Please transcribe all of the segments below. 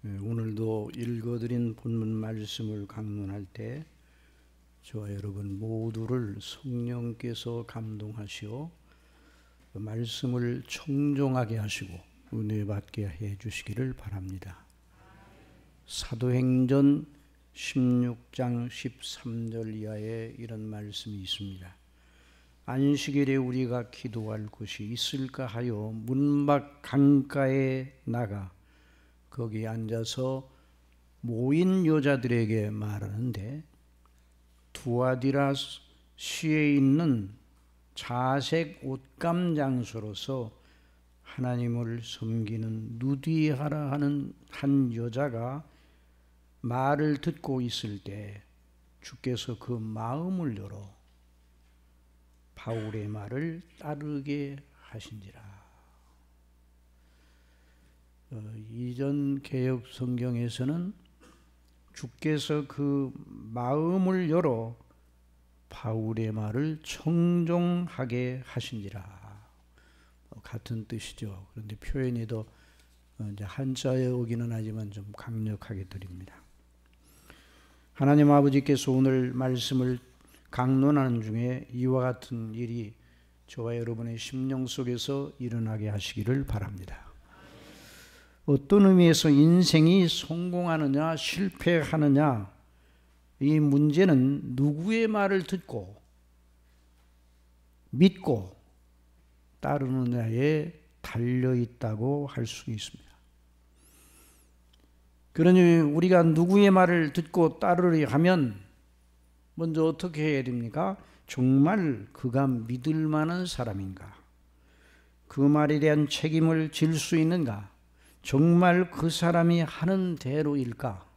오늘도 읽어드린 본문 말씀을 강론할 때 저와 여러분 모두를 성령께서 감동하시어 그 말씀을 청종하게 하시고 은혜 받게 해 주시기를 바랍니다. 사도행전 16장 13절 이하에 이런 말씀이 있습니다. 안식일에 우리가 기도할 곳이 있을까 하여 문밖 강가에 나가 거기 앉아서 모인 여자들에게 말하는데, 두아디라시에 있는 자색 옷감 장소로서 하나님을 섬기는 누디하라 하는 한 여자가 말을 듣고 있을 때 주께서 그 마음을 열어 바울의 말을 따르게 하신지라. 이전 개역 성경에서는 주께서 그 마음을 열어 바울의 말을 청종하게 하신지라. 같은 뜻이죠. 그런데 표현이 더 이제 한자에 오기는 하지만 좀 강력하게 드립니다. 하나님 아버지께서 오늘 말씀을 강론하는 중에 이와 같은 일이 저와 여러분의 심령 속에서 일어나게 하시기를 바랍니다. 어떤 의미에서 인생이 성공하느냐 실패하느냐, 이 문제는 누구의 말을 듣고 믿고 따르느냐에 달려있다고 할 수 있습니다. 그러니 우리가 누구의 말을 듣고 따르려 하면 먼저 어떻게 해야 됩니까? 정말 그가 믿을 만한 사람인가? 그 말에 대한 책임을 질 수 있는가? 정말 그 사람이 하는 대로일까?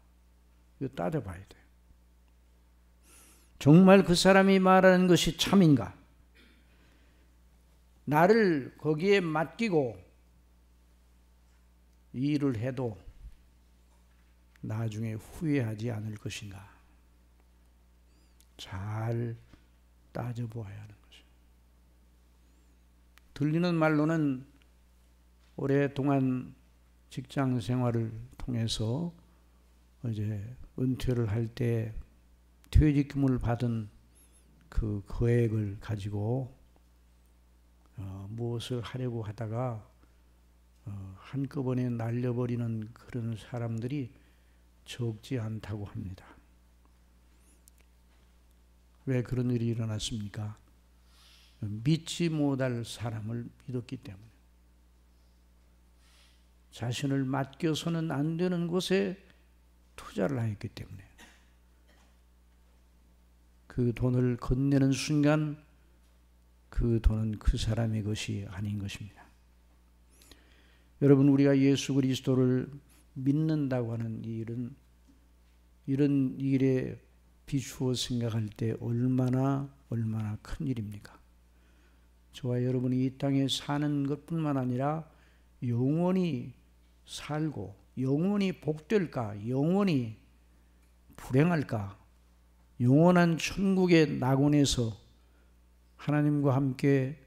이거 따져봐야 돼요. 정말 그 사람이 말하는 것이 참인가? 나를 거기에 맡기고 이 일을 해도 나중에 후회하지 않을 것인가? 잘 따져보아야 하는 것이죠. 들리는 말로는 오랫동안 직장 생활을 통해서 이제 은퇴를 할 때 퇴직금을 받은 그 거액을 가지고 무엇을 하려고 하다가 한꺼번에 날려버리는 그런 사람들이 적지 않다고 합니다. 왜 그런 일이 일어났습니까? 믿지 못할 사람을 믿었기 때문에. 자신을 맡겨서는 안 되는 곳에 투자를 하였기 때문에. 그 돈을 건네는 순간 그 돈은 그 사람의 것이 아닌 것입니다. 여러분, 우리가 예수 그리스도를 믿는다고 하는 이 일은 이런 일에 비추어 생각할 때 얼마나 큰 일입니까? 저와 여러분이 이 땅에 사는 것뿐만 아니라 영원히 살고 영원히 복될까, 영원히 불행할까, 영원한 천국의 낙원에서 하나님과 함께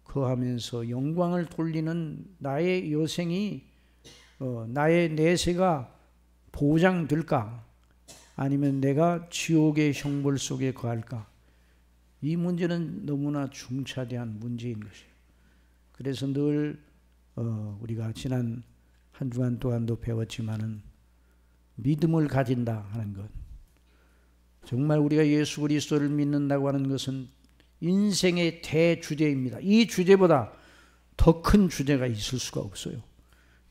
거하면서 영광을 돌리는 나의 여생이, 나의 내세가 보장될까, 아니면 내가 지옥의 형벌 속에 거할까? 이 문제는 너무나 중차대한 문제인 것이에요. 그래서 늘 우리가 지난 한 주간 동안도 배웠지만은 믿음을 가진다 하는 것, 정말 우리가 예수 그리스도를 믿는다고 하는 것은 인생의 대주제입니다. 이 주제보다 더 큰 주제가 있을 수가 없어요.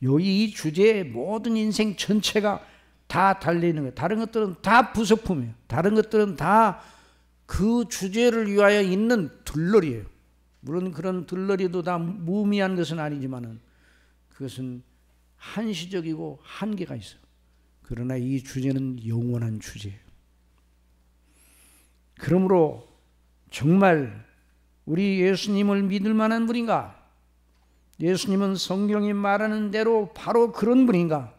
이 주제에 모든 인생 전체가 다 달려있는 거예요. 다른 것들은 다 부속품이에요. 다른 것들은 다 그 주제를 위하여 있는 들러리예요. 물론 그런 들러리도 다 무의미한 것은 아니지만은 그것은 한시적이고 한계가 있어요. 그러나 이 주제는 영원한 주제예요. 그러므로 정말 우리 예수님을 믿을 만한 분인가? 예수님은 성경이 말하는 대로 바로 그런 분인가?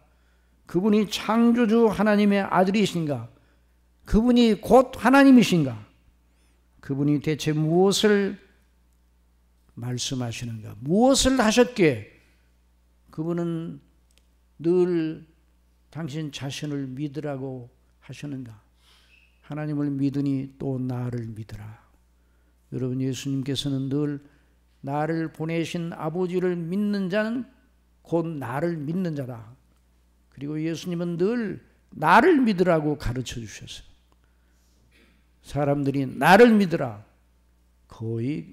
그분이 창조주 하나님의 아들이신가? 그분이 곧 하나님이신가? 그분이 대체 무엇을 말씀하시는가? 무엇을 하셨기에 그분은 늘 당신 자신을 믿으라고 하셨는가? 하나님을 믿으니 또 나를 믿으라. 여러분, 예수님께서는 늘 나를 보내신 아버지를 믿는 자는 곧 나를 믿는 자다. 그리고 예수님은 늘 나를 믿으라고 가르쳐 주셨어요. 사람들이 나를 믿으라, 거의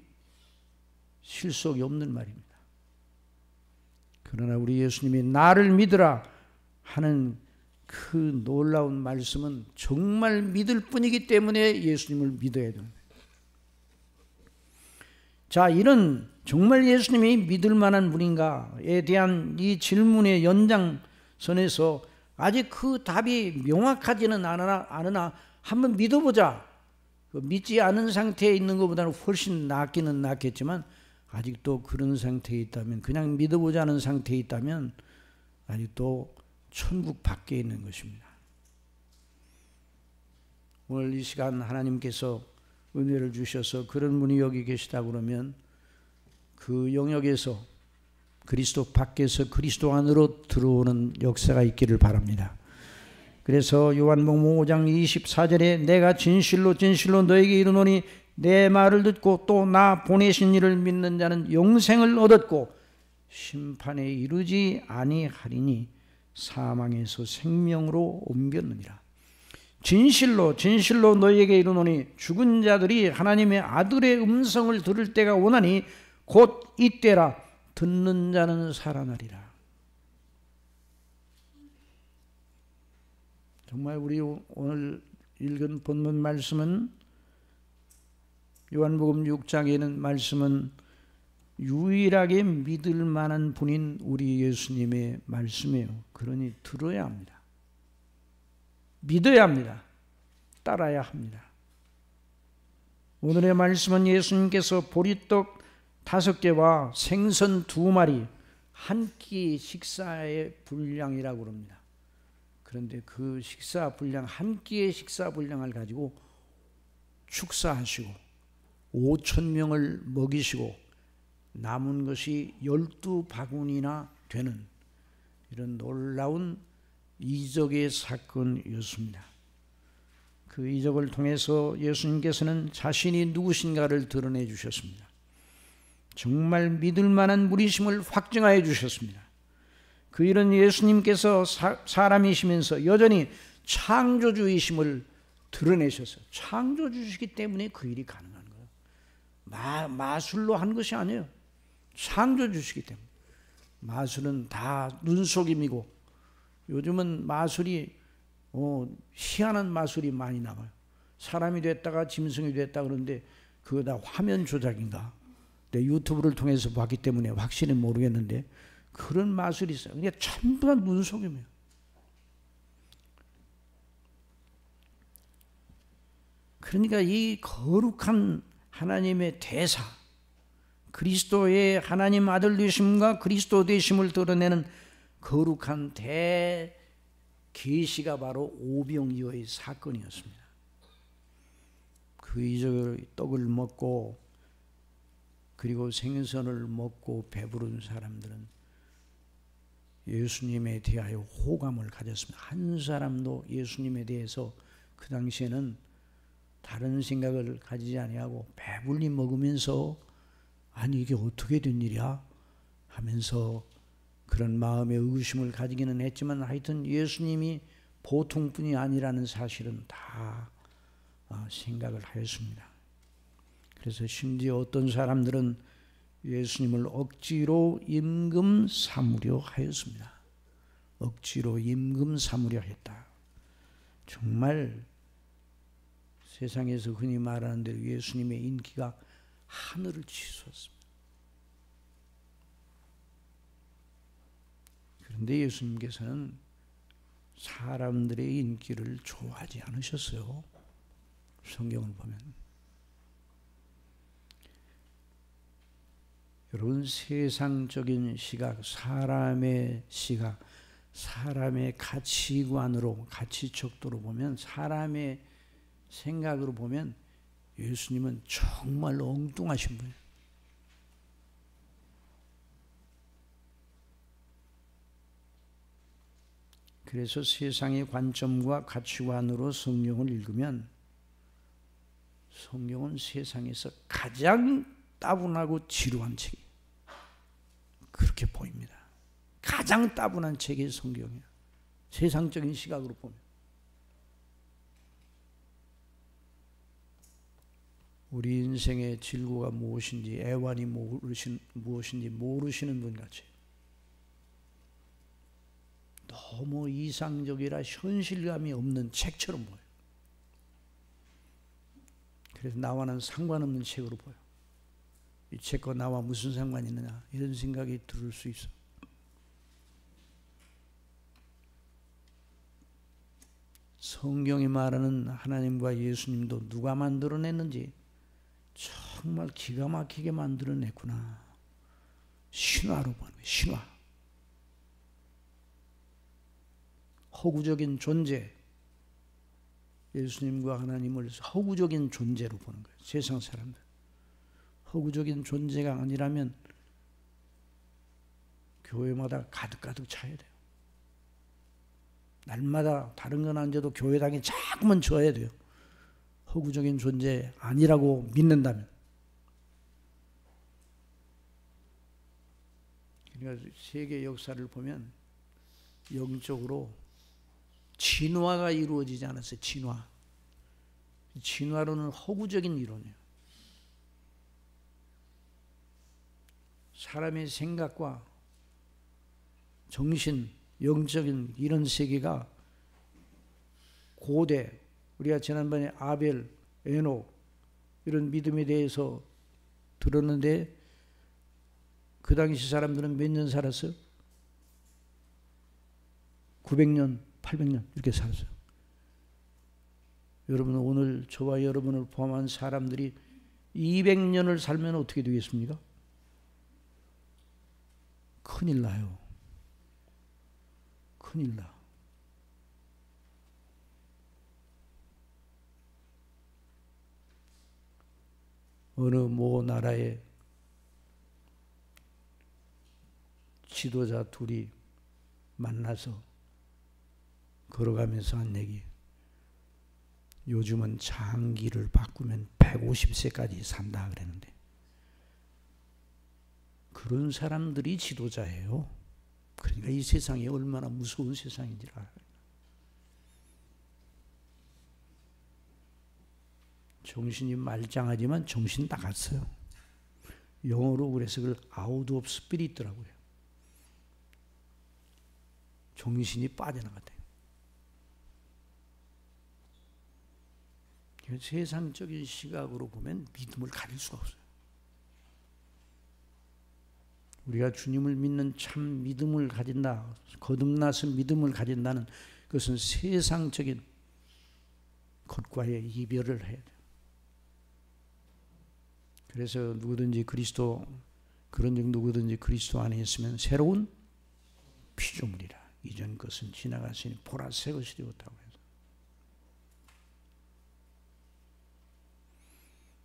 실속이 없는 말입니다. 그러나 우리 예수님이 나를 믿으라 하는 그 놀라운 말씀은 정말 믿을 뿐이기 때문에 예수님을 믿어야 됩니다. 자, 이런 정말 예수님이 믿을 만한 분인가에 대한 이 질문의 연장선에서 아직 그 답이 명확하지는 않으나 한번 믿어보자. 믿지 않은 상태에 있는 것보다는 훨씬 낫기는 낫겠지만 아직도 그런 상태에 있다면, 그냥 믿어보자는 상태에 있다면 아직도 천국 밖에 있는 것입니다. 오늘 이 시간 하나님께서 은혜를 주셔서 그런 분이 여기 계시다 그러면 그 영역에서 그리스도 밖에서 그리스도 안으로 들어오는 역사가 있기를 바랍니다. 그래서 요한복음 5장 24절에 내가 진실로 진실로 너에게 이르노니 내 말을 듣고 또 나 보내신 이를 믿는 자는 영생을 얻었고 심판에 이르지 아니하리니 사망에서 생명으로 옮겼느니라. 진실로 진실로 너희에게 이르노니 죽은 자들이 하나님의 아들의 음성을 들을 때가 오나니 곧 이때라. 듣는 자는 살아나리라. 정말 우리 오늘 읽은 본문 말씀은, 요한복음 6장에 있는 말씀은 유일하게 믿을 만한 분인 우리 예수님의 말씀이에요. 그러니 들어야 합니다. 믿어야 합니다. 따라야 합니다. 오늘의 말씀은 예수님께서 보리떡 5개와 생선 2마리 한 끼 식사의 분량이라고 합니다. 그런데 그 식사 분량, 한 끼의 식사 분량을 가지고 축사하시고 5,000명을 먹이시고 남은 것이 12바구니나 되는 이런 놀라운 이적의 사건이었습니다. 그 이적을 통해서 예수님께서는 자신이 누구신가를 드러내 주셨습니다. 정말 믿을 만한 분이심을 확증하여 주셨습니다. 그 일은 예수님께서 사람이시면서 여전히 창조주이심을 드러내셔서 창조주시기 때문에 그 일이 가능한 거예요. 마술로 한 것이 아니에요. 창조주시기 때문에. 마술은 다 눈속임이고 요즘은 마술이 희한한 마술이 많이 나와요. 사람이 됐다가 짐승이 됐다 그러는데 그거 다 화면 조작인가? 유튜브를 통해서 봤기 때문에 확실히 모르겠는데 그런 마술이 있어요. 그냥 전부 다 눈속임이에요. 그러니까 이 거룩한 하나님의 대사, 그리스도의 하나님 아들 되심과 그리스도 되심을 드러내는 거룩한 대계시가 바로 오병이어의 사건이었습니다. 그 이적의 떡을 먹고 그리고 생선을 먹고 배부른 사람들은 예수님에 대하여 호감을 가졌습니다. 한 사람도 예수님에 대해서 그 당시에는 다른 생각을 가지지 아니하고 배불리 먹으면서 아니 이게 어떻게 된 일이야 하면서 그런 마음의 의심을 가지기는 했지만 하여튼 예수님이 보통 분이 아니라는 사실은 다 생각을 하였습니다. 그래서 심지어 어떤 사람들은 예수님을 억지로 임금 삼으려 하였습니다. 억지로 임금 삼으려 했다. 정말 세상에서 흔히 말하는 대로 예수님의 인기가 하늘을 치솟았습니다. 그런데 예수님께서는 사람들의 인기를 좋아하지 않으셨어요. 성경을 보면. 여러분, 세상적인 시각, 사람의 시각, 사람의 가치관으로, 가치척도로 보면, 사람의 생각으로 보면 예수님은 정말 엉뚱하신 분이에요. 그래서 세상의 관점과 가치관으로 성경을 읽으면 성경은 세상에서 가장 따분하고 지루한 책이에요. 그렇게 보입니다. 가장 따분한 책이 성경이에요. 세상적인 시각으로 보면. 우리 인생의 질고가 무엇인지, 애환이 무엇인지 모르시는 분 같이 너무 이상적이라 현실감이 없는 책처럼 보여요. 그래서 나와는 상관없는 책으로 보여. 이 책과 나와 무슨 상관이 있느냐 이런 생각이 들을 수 있어. 성경이 말하는 하나님과 예수님도 누가 만들어냈는지 정말 기가 막히게 만들어냈구나. 신화로 보는 거예요. 신화. 허구적인 존재. 예수님과 하나님을 허구적인 존재로 보는 거예요. 세상 사람들. 허구적인 존재가 아니라면 교회마다 가득가득 차야 돼요. 날마다 다른 건 안 줘도 교회당에 자꾸만 줘야 돼요. 허구적인 존재 아니라고 믿는다면. 그러니까 세계 역사를 보면 영적으로 진화가 이루어지지 않았어요. 진화. 진화론은 허구적인 이론이에요. 사람의 생각과 정신, 영적인 이런 세계가 고대, 우리가 지난번에 아벨, 에녹 이런 믿음에 대해서 들었는데 그 당시 사람들은 몇 년 살았어요? 900년, 800년 이렇게 살았어요. 여러분 오늘 저와 여러분을 포함한 사람들이 200년을 살면 어떻게 되겠습니까? 큰일 나요. 큰일 나. 어느 모 나라의 지도자 둘이 만나서 걸어가면서 한 얘기. 요즘은 장기를 바꾸면 150세까지 산다 그랬는데 그런 사람들이 지도자예요. 그러니까 이 세상이 얼마나 무서운 세상인지 알아요. 정신이 말짱하지만 정신 나갔어요. 영어로 그래서 그걸 out of spirit라고 해요. 정신이 빠져나갔대요. 세상적인 시각으로 보면 믿음을 가질 수가 없어요. 우리가 주님을 믿는 참 믿음을 가진다, 거듭나서 믿음을 가진다는 것은 세상적인 것과의 이별을 해야 돼요. 그래서 누구든지 그리스도 안에 있으면 새로운 피조물이라. 이전 것은 지나갔으니 보라 새 것이 되었다고 해서.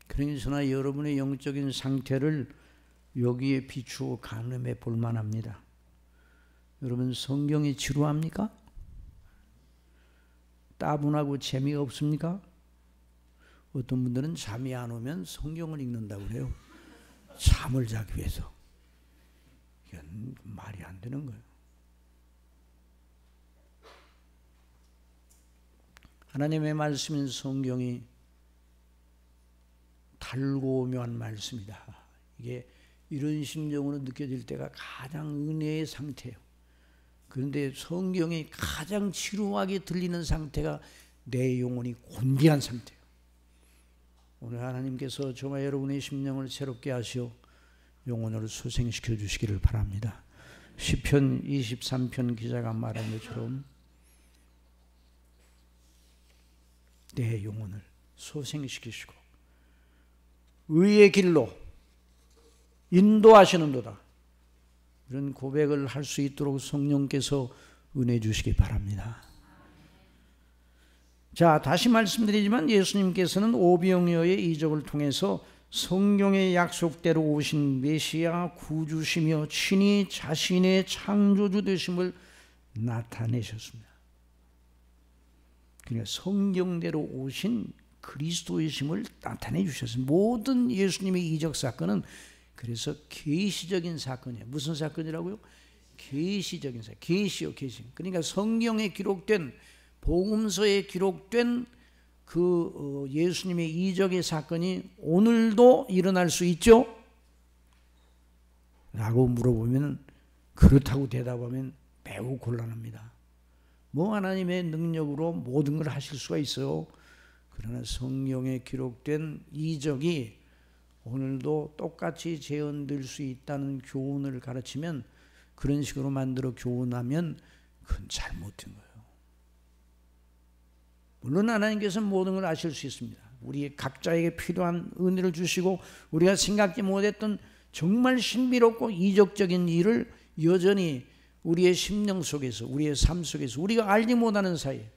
그러니 저나 여러분의 영적인 상태를 여기에 비추어 가늠해 볼 만합니다. 여러분 성경이 지루합니까? 따분하고 재미없습니까? 어떤 분들은 잠이 안 오면 성경을 읽는다고 그래요. 잠을 자기 위해서. 이건 말이 안 되는 거예요. 하나님의 말씀인 성경이 달고 묘한 말씀이다. 이게 이런 심정으로 느껴질 때가 가장 은혜의 상태예요. 그런데 성경이 가장 지루하게 들리는 상태가 내 영혼이 곤비한 상태예요. 오늘 하나님께서 저와 여러분의 심령을 새롭게 하시어 영혼을 소생시켜 주시기를 바랍니다. 시편 23편 기자가 말한 것처럼 내 영혼을 소생시키시고 의의 길로 인도하시는도다. 이런 고백을 할 수 있도록 성령께서 은혜 주시기 바랍니다. 자, 다시 말씀드리지만 예수님께서는 오병이어의 이적을 통해서 성경의 약속대로 오신 메시아 구주시며 친히 자신의 창조주 되심을 나타내셨습니다. 그러니까 성경대로 오신 그리스도이심을 나타내 주셨어요. 모든 예수님의 이적 사건은 그래서 계시적인 사건이에요. 무슨 사건이라고요? 계시적인 사건. 계시요, 계시. 그러니까 성경에 기록된, 복음서에 기록된 그 예수님의 이적의 사건이 오늘도 일어날 수 있죠? 라고 물어보면 그렇다고 대답하면 매우 곤란합니다. 뭐 하나님의 능력으로 모든 걸 하실 수가 있어요. 그러나 성경에 기록된 이적이 오늘도 똑같이 재현될 수 있다는 교훈을 가르치면, 그런 식으로 만들어 교훈하면 그건 잘못된 거예요. 물론 하나님께서는 모든 걸 아실 수 있습니다. 우리 각자에게 필요한 은혜를 주시고 우리가 생각지 못했던 정말 신비롭고 이적적인 일을 여전히 우리의 심령 속에서, 우리의 삶 속에서, 우리가 알지 못하는 사이에,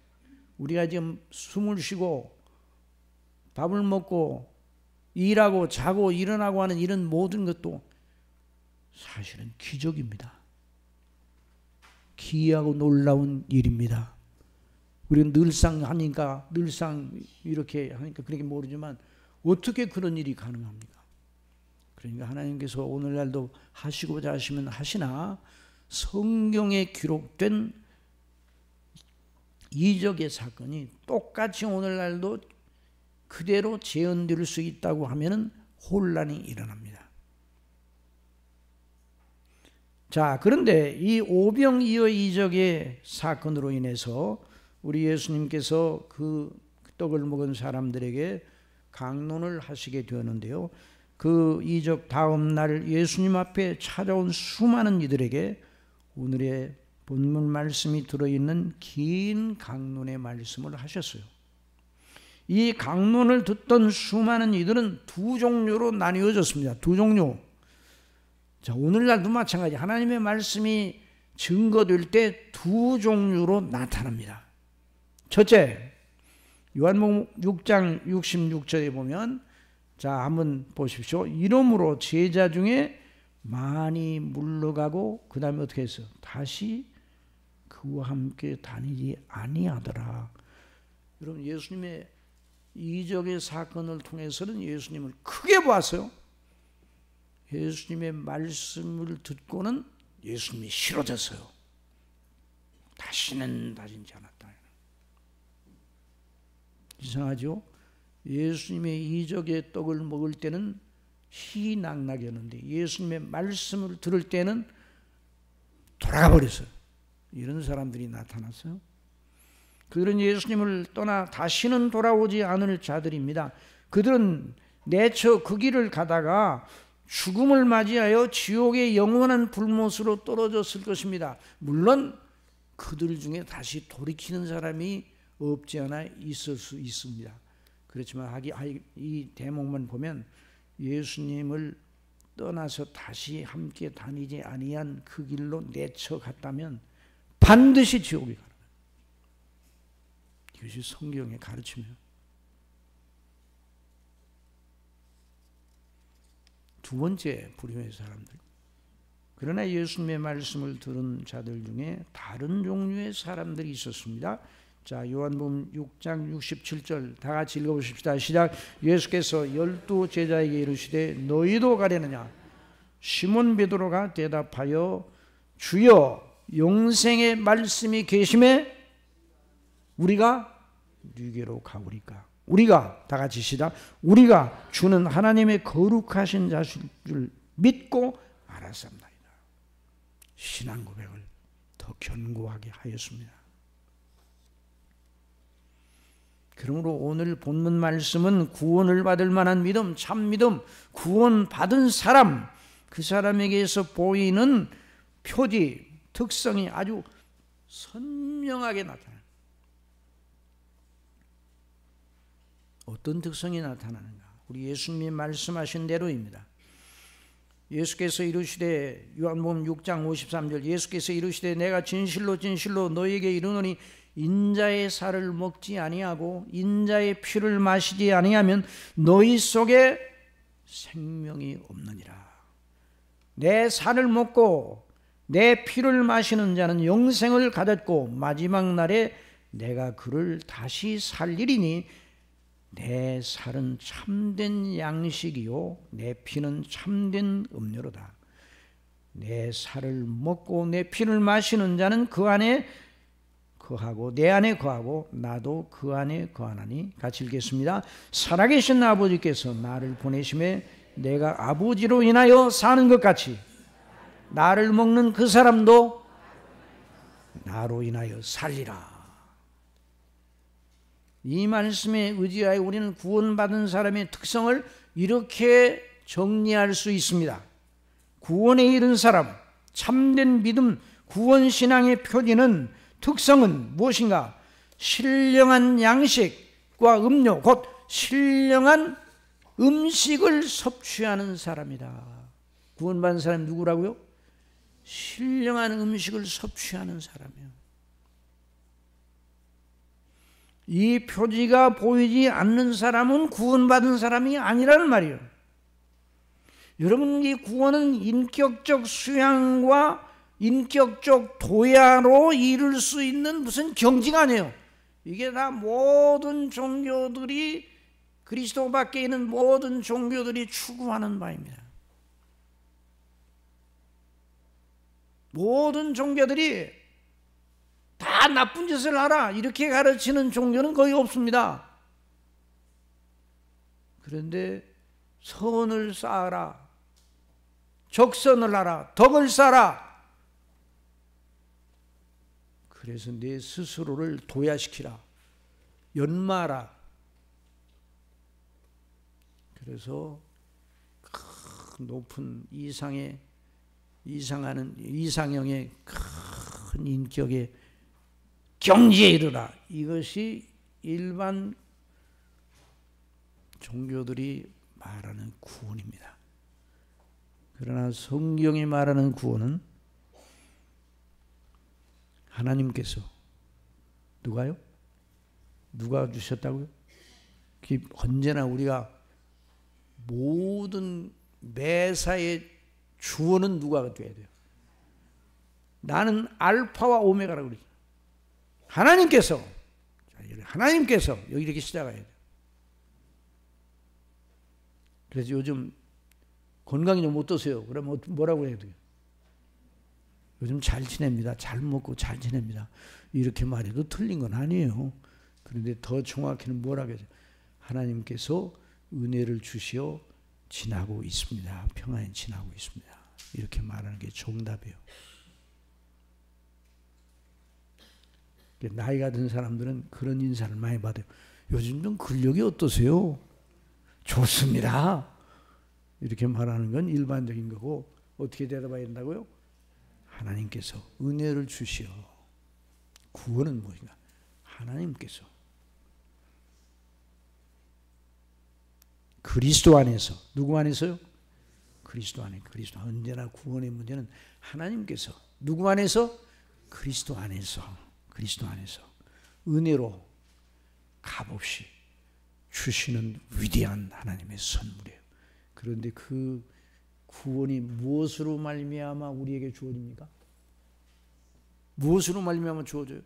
우리가 지금 숨을 쉬고 밥을 먹고 일하고 자고 일어나고 하는 이런 모든 것도 사실은 기적입니다. 기이하고 놀라운 일입니다. 우리는 늘상 하니까, 늘상 이렇게 하니까 그렇게 모르지만 어떻게 그런 일이 가능합니까? 그러니까 하나님께서 오늘날도 하시고자 하시면 하시나, 성경에 기록된 이적의 사건이 똑같이 오늘날도 그대로 재현될 수 있다고 하면 혼란이 일어납니다. 자, 그런데 이 오병이어 이적의 사건으로 인해서 우리 예수님께서 그 떡을 먹은 사람들에게 강론을 하시게 되었는데요. 그 이적 다음 날 예수님 앞에 찾아온 수많은 이들에게 오늘의 본문 말씀이 들어있는 긴 강론의 말씀을 하셨어요. 이 강론을 듣던 수많은 이들은 두 종류로 나뉘어졌습니다. 두 종류. 자, 오늘날도 마찬가지. 하나님의 말씀이 증거될 때 두 종류로 나타납니다. 첫째, 요한복음 6장 66절에 보면, 자, 한번 보십시오. 이러므로 제자 중에 많이 물러가고 그 다음에 어떻게 했어요? 다시 그와 함께 다니지 아니하더라. 여러분, 예수님의 이적의 사건을 통해서는 예수님을 크게 보았어요. 예수님의 말씀을 듣고는 예수님이 싫어졌어요. 다시는 다니지 않았다. 이상하죠? 예수님의 이적의 떡을 먹을 때는 희낙낙이었는데 예수님의 말씀을 들을 때는 돌아가 버렸어요. 이런 사람들이 나타났어요. 그들은 예수님을 떠나 다시는 돌아오지 않을 자들입니다. 그들은 내처 그 길을 가다가 죽음을 맞이하여 지옥의 영원한 불못으로 떨어졌을 것입니다. 물론 그들 중에 다시 돌이키는 사람이 없지 않아 있을 수 있습니다. 그렇지만 이 대목만 보면 예수님을 떠나서 다시 함께 다니지 아니한 그 길로 내쳐 갔다면 반드시 지옥에 가는 거예요. 이것이 성경의 가르침이에요. 두 번째 부류의 사람들. 그러나 예수님의 말씀을 들은 자들 중에 다른 종류의 사람들이 있었습니다. 자, 요한복음 6장 67절 다 같이 읽어보십시다. 시작. 예수께서 12 제자에게 이르시되 너희도 가려느냐? 시몬 베드로가 대답하여 주여 영생의 말씀이 계심에 우리가 누게로 가오리까? 우리가 다 같이 시작. 우리가 주는 하나님의 거룩하신 자신 줄 믿고 알았습니다. 신앙 고백을 더 견고하게 하였습니다. 그러므로 오늘 본문 말씀은 구원을 받을 만한 믿음, 참 믿음, 구원 받은 사람, 그 사람에게서 보이는 표지, 특성이 아주 선명하게 나타나요. 어떤 특성이 나타나는가? 우리 예수님이 말씀하신 대로입니다. 예수께서 이르시되, 요한복음 6장 53절, 예수께서 이르시되 내가 진실로 진실로 너희에게 이르노니 인자의 살을 먹지 아니하고 인자의 피를 마시지 아니하면 너희 속에 생명이 없느니라. 내 살을 먹고 내 피를 마시는 자는 영생을 가졌고 마지막 날에 내가 그를 다시 살리리니 내 살은 참된 양식이요 내 피는 참된 음료로다. 내 살을 먹고 내 피를 마시는 자는 그 안에 거하고 내 안에 거하고 나도 그 안에 거하나니. 같이 읽겠습니다. 살아계신 아버지께서 나를 보내심에 내가 아버지로 인하여 사는 것 같이 나를 먹는 그 사람도 나로 인하여 살리라. 이 말씀에 의지하여 우리는 구원받은 사람의 특성을 이렇게 정리할 수 있습니다. 구원에 이른 사람, 참된 믿음, 구원신앙의 표지는 특성은 무엇인가? 신령한 양식과 음료, 곧 신령한 음식을 섭취하는 사람이다. 구원받은 사람이 누구라고요? 신령한 음식을 섭취하는 사람이에요. 이 표지가 보이지 않는 사람은 구원받은 사람이 아니라는 말이에요. 여러분, 이 구원은 인격적 수양과 인격적 도야로 이룰 수 있는 무슨 경지가 아니에요. 이게 다 모든 종교들이, 그리스도 밖에 있는 모든 종교들이 추구하는 바입니다. 모든 종교들이 다 나쁜 짓을 하라 이렇게 가르치는 종교는 거의 없습니다. 그런데 선을 쌓아라, 적선을 하라, 덕을 쌓아라. 그래서 내 스스로를 도야시키라, 연마하라. 그래서 큰 높은 이상형의 큰 인격의 경지에 이르라. 이것이 일반 종교들이 말하는 구원입니다. 그러나 성경이 말하는 구원은 하나님께서, 누가요? 누가 주셨다고요? 언제나 우리가 모든 매사의 주어는 누가 돼야 돼요? 나는 알파와 오메가라고 그러죠. 하나님께서 여기 이렇게 시작해야 돼요. 그래서 요즘 건강이 좀 어떠세요? 그러면 뭐라고 해야 돼요? 요즘 잘 지냅니다. 잘 먹고 잘 지냅니다. 이렇게 말해도 틀린 건 아니에요. 그런데 더 정확히는 뭐라고 해야 돼요? 하나님께서 은혜를 주시어 지나고 있습니다. 평안히 지나고 있습니다. 이렇게 말하는 게 정답이에요. 나이가 든 사람들은 그런 인사를 많이 받아요. 요즘 좀 근력이 어떠세요? 좋습니다. 이렇게 말하는 건 일반적인 거고, 어떻게 대답해야 된다고요? 하나님께서 은혜를 주시어. 구원은 무엇인가? 하나님께서 그리스도 안에서, 누구 안에서요? 그리스도 안에. 그리스도. 언제나 구원의 문제는 하나님께서, 누구 안에서? 그리스도 안에서. 그리스도 안에서 은혜로 값없이 주시는 위대한 하나님의 선물이에요. 그런데 그 구원이 무엇으로 말미암아 우리에게 주어집니까? 무엇으로 말미암아 주어져요?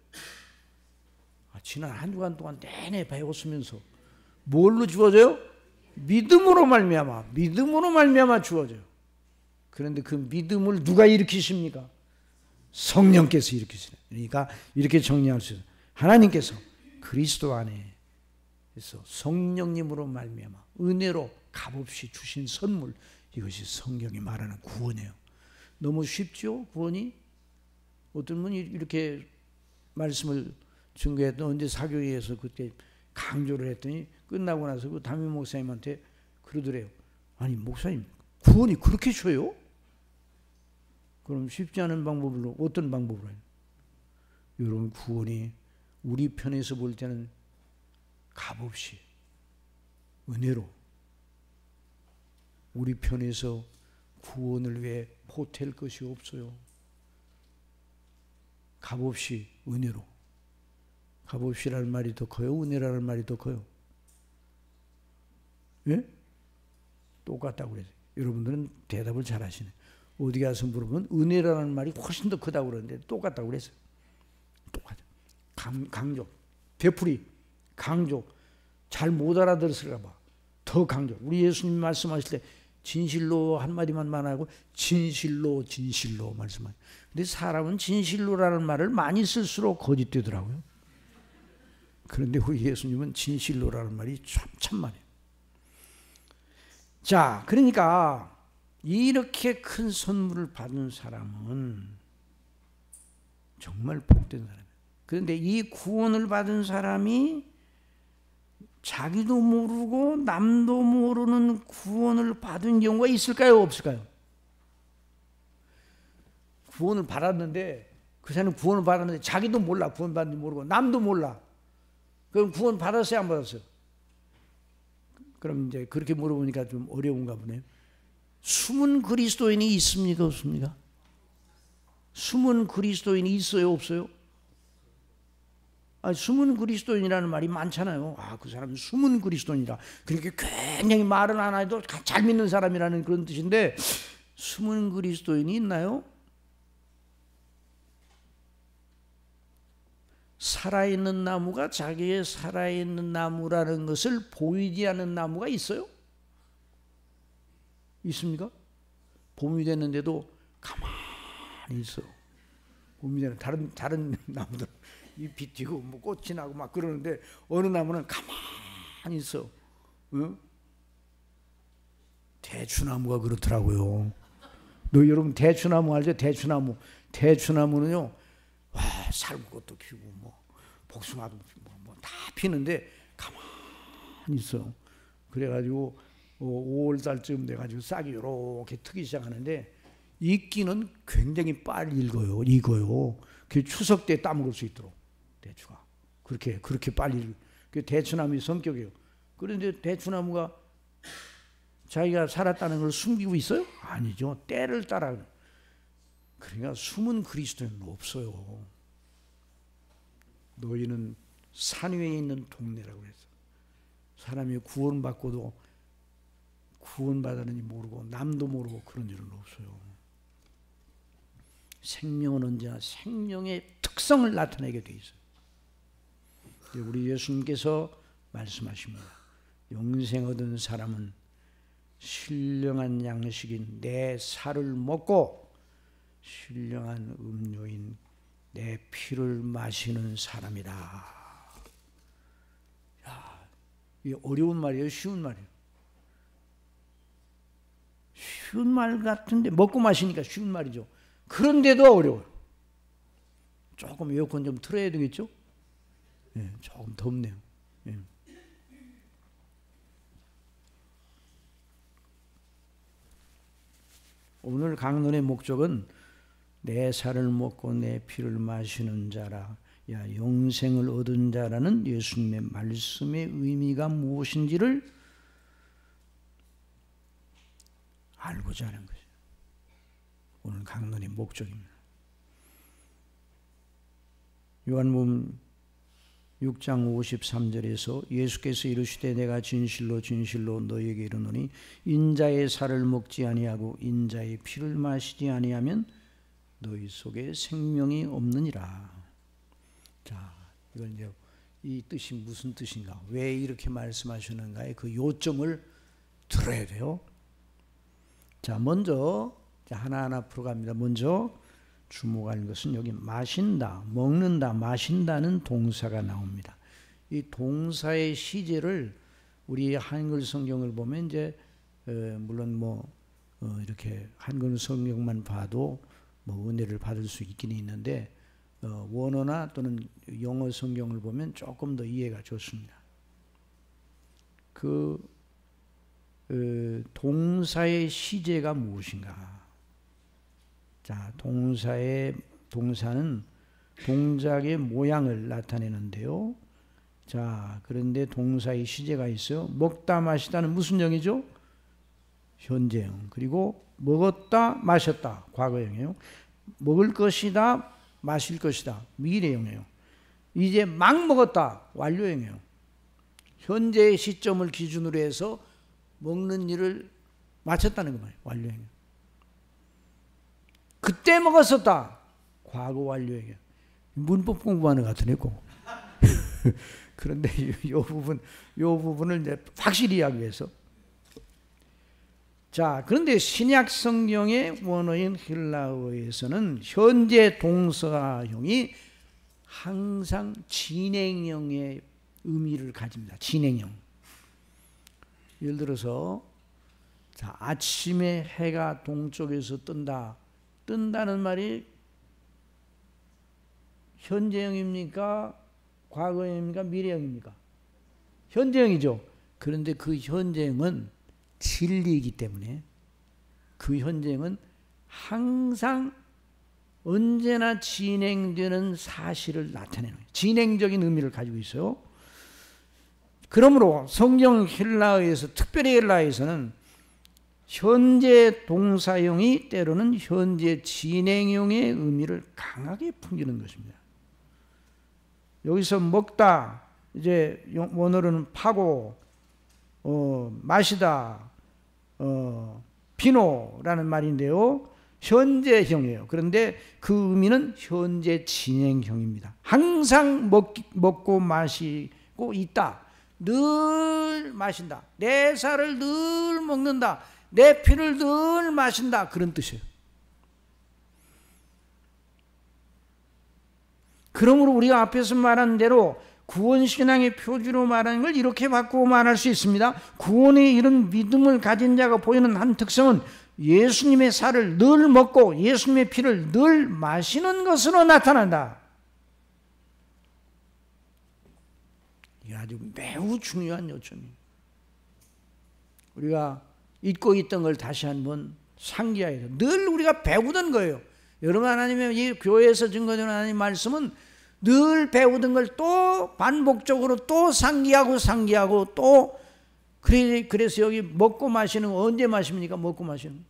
지난 한 주간 동안 내내 배웠으면서 뭘로 주어져요? 믿음으로 말미암아 주어져요. 그런데 그 믿음을 누가 일으키십니까? 성령께서 일으키시는. 그러니까 이렇게 정리할 수 있어요. 하나님께서 그리스도 안에서 성령님으로 말미암아 은혜로 값없이 주신 선물, 이것이 성경이 말하는 구원이에요. 너무 쉽죠? 구원이? 어떤 분이 이렇게 말씀을 증거했던, 언제 사교회에서 그때 강조를 했더니 끝나고 나서 그 담임 목사님한테 그러더래요. 아니 목사님, 구원이 그렇게 쉬워요? 그럼 쉽지 않은 방법으로, 어떤 방법으로 해요? 여러분, 구원이 우리 편에서 볼 때는 값없이 은혜로, 우리 편에서 구원을 위해 보탤 것이 없어요. 값없이 은혜로. 값없이라는 말이 더 커요? 은혜라는 말이 더 커요? 예? 똑같다고 그래요. 여러분들은 대답을 잘 하시네. 어디 가서 물어보면 은혜라는 말이 훨씬 더 크다고 그러는데 똑같다고 그랬어요. 똑같아. 강조, 되풀이, 강조. 잘 못 알아들었을까 봐. 더 강조. 우리 예수님 말씀하실 때 진실로 한마디만 말하고 진실로 진실로 말씀하세요. 근데 사람은 진실로라는 말을 많이 쓸수록 거짓되더라고요. 그런데 우리 예수님은 진실로라는 말이 참 많아요. 자, 그러니까 이렇게 큰 선물을 받은 사람은 정말 복된 사람이에요. 그런데 이 구원을 받은 사람이 자기도 모르고 남도 모르는 구원을 받은 경우가 있을까요? 없을까요? 구원을 받았는데 그 사람은 구원을 받았는데 자기도 몰라. 구원 받는지 모르고 남도 몰라. 그럼 구원 받았어요? 안 받았어요? 그럼 이제 그렇게 물어보니까 좀 어려운가 보네요. 숨은 그리스도인이 있습니까? 없습니까? 숨은 그리스도인이 있어요? 없어요? 숨은 그리스도인이라는 말이 많잖아요. 그 사람은 숨은 그리스도인이라. 그렇게 굉장히 말은 안 해도 잘 믿는 사람이라는 그런 뜻인데 숨은 그리스도인이 있나요? 살아있는 나무가 자기의 살아있는 나무라는 것을 보이지 않는 나무가 있어요? 있습니까? 봄이 됐는데도 가만히 있어. 봄이 되는 다른 나무들 잎이 튀고 뭐 꽃이 나고 막 그러는데 어느 나무는 가만히 있어. 응? 대추나무가 그렇더라고요. 여러분 대추나무 알죠? 대추나무. 대추나무는요, 살구꽃도 피고 뭐 복숭아도 뭐 다 피는데 가만히 있어. 그래가지고 5월 달쯤 돼가지고 싹이 이렇게 트기 시작하는데 익기는 굉장히 빨리 익어요. 그 추석 때 따먹을 수 있도록 대추가 그렇게 빨리. 그 대추나무의 성격이에요. 그런데 대추나무가 자기가 살았다는 걸 숨기고 있어요? 아니죠. 때를 따라. 그러니까 숨은 그리스도인은 없어요. 너희는 산 위에 있는 동네라고 그랬어. 사람이 구원받고도 구원받았는지 모르고 남도 모르고 그런 일은 없어요. 생명은 언제나 생명의 특성을 나타내게 돼 있어요. 우리 예수님께서 말씀하십니다. 영생 얻은 사람은 신령한 양식인 내 살을 먹고 신령한 음료인 내 피를 마시는 사람이다. 야, 이게 어려운 말이에요? 쉬운 말이에요? 쉬운 말 같은데 먹고 마시니까 쉬운 말이죠. 그런데도 어려워요. 조금 에어컨 좀 틀어야 되겠죠? 네, 조금 덥네요. 네. 오늘 강론의 목적은 내 살을 먹고 내 피를 마시는 자라, 영생을 얻은 자라는 예수님의 말씀의 의미가 무엇인지를 알고자 하는 것이에요. 오늘 강론의 목적입니다. 요한복음 6장 53절에서 예수께서 이르시되 내가 진실로 진실로 너희에게 이르노니 인자의 살을 먹지 아니하고 인자의 피를 마시지 아니하면 너희 속에 생명이 없느니라. 자, 이건 이제 이 뜻이 무슨 뜻인가? 왜 이렇게 말씀하시는가의 그 요점을 들어야 돼요. 자, 먼저 하나하나 풀어갑니다. 먼저 주목할 것은 여기 마신다, 먹는다, 마신다는 동사가 나옵니다. 이 동사의 시제를 우리 한글 성경을 보면 이제 물론 이렇게 한글 성경만 봐도 은혜를 받을 수 있긴 있는데 원어나 또는 영어 성경을 보면 조금 더 이해가 좋습니다. 동사의 시제가 무엇인가? 자, 동사는 동작의 모양을 나타내는데요. 자, 그런데 동사의 시제가 있어요. 먹다, 마시다는 무슨 형이죠? 현재형. 그리고 먹었다, 마셨다, 과거형이에요. 먹을 것이다, 마실 것이다, 미래형이에요. 이제 막 먹었다, 완료형이에요. 현재의 시점을 기준으로 해서 먹는 일을 마쳤다는 거 말이에요. 완료형이에요. 그때 먹었었다. 과거 완료예요. 문법 공부하는 것 같으네. 그런데 요 부분을 이제 확실히 하기 위해서. 자, 그런데 신약 성경의 원어인 헬라어에서는 현재 동사형이 항상 진행형의 의미를 가집니다. 진행형. 예를 들어서 자, 아침에 해가 동쪽에서 뜬다. 뜬다는 말이 현재형입니까? 과거형입니까? 미래형입니까? 현재형이죠. 그런데 그 현재형은 진리이기 때문에 그 현재형은 항상 언제나 진행되는 사실을 나타내는 거예요. 진행적인 의미를 가지고 있어요. 그러므로 성경 헬라어에서, 특별히 헬라어에서는 현재 동사형이 때로는 현재 진행형의 의미를 강하게 풍기는 것입니다. 여기서 먹다, 이제 원어로는 파고, 마시다, 피노라는 말인데요. 현재형이에요. 그런데 그 의미는 현재 진행형입니다. 항상 먹고 마시고 있다. 늘 마신다. 내 살을 늘 먹는다. 내 피를 늘 마신다. 그런 뜻이에요. 그러므로 우리가 앞에서 말한 대로 구원신앙의 표지로 말하는 걸 이렇게 바꾸고 말할 수 있습니다. 구원의 이런 믿음을 가진 자가 보이는 한 특성은 예수님의 살을 늘 먹고 예수님의 피를 늘 마시는 것으로 나타난다. 이게 아주 매우 중요한 요점이에요. 우리가 잊고 있던 걸 다시 한번 상기해야 돼요. 늘 우리가 배우던 거예요. 여러분, 하나님의 이 교회에서 증거되는 하나님의 말씀은 늘 배우던 걸 또 반복적으로 또 상기하고 또 그래서 여기 먹고 마시는 거 언제 마십니까? 먹고 마시는 거.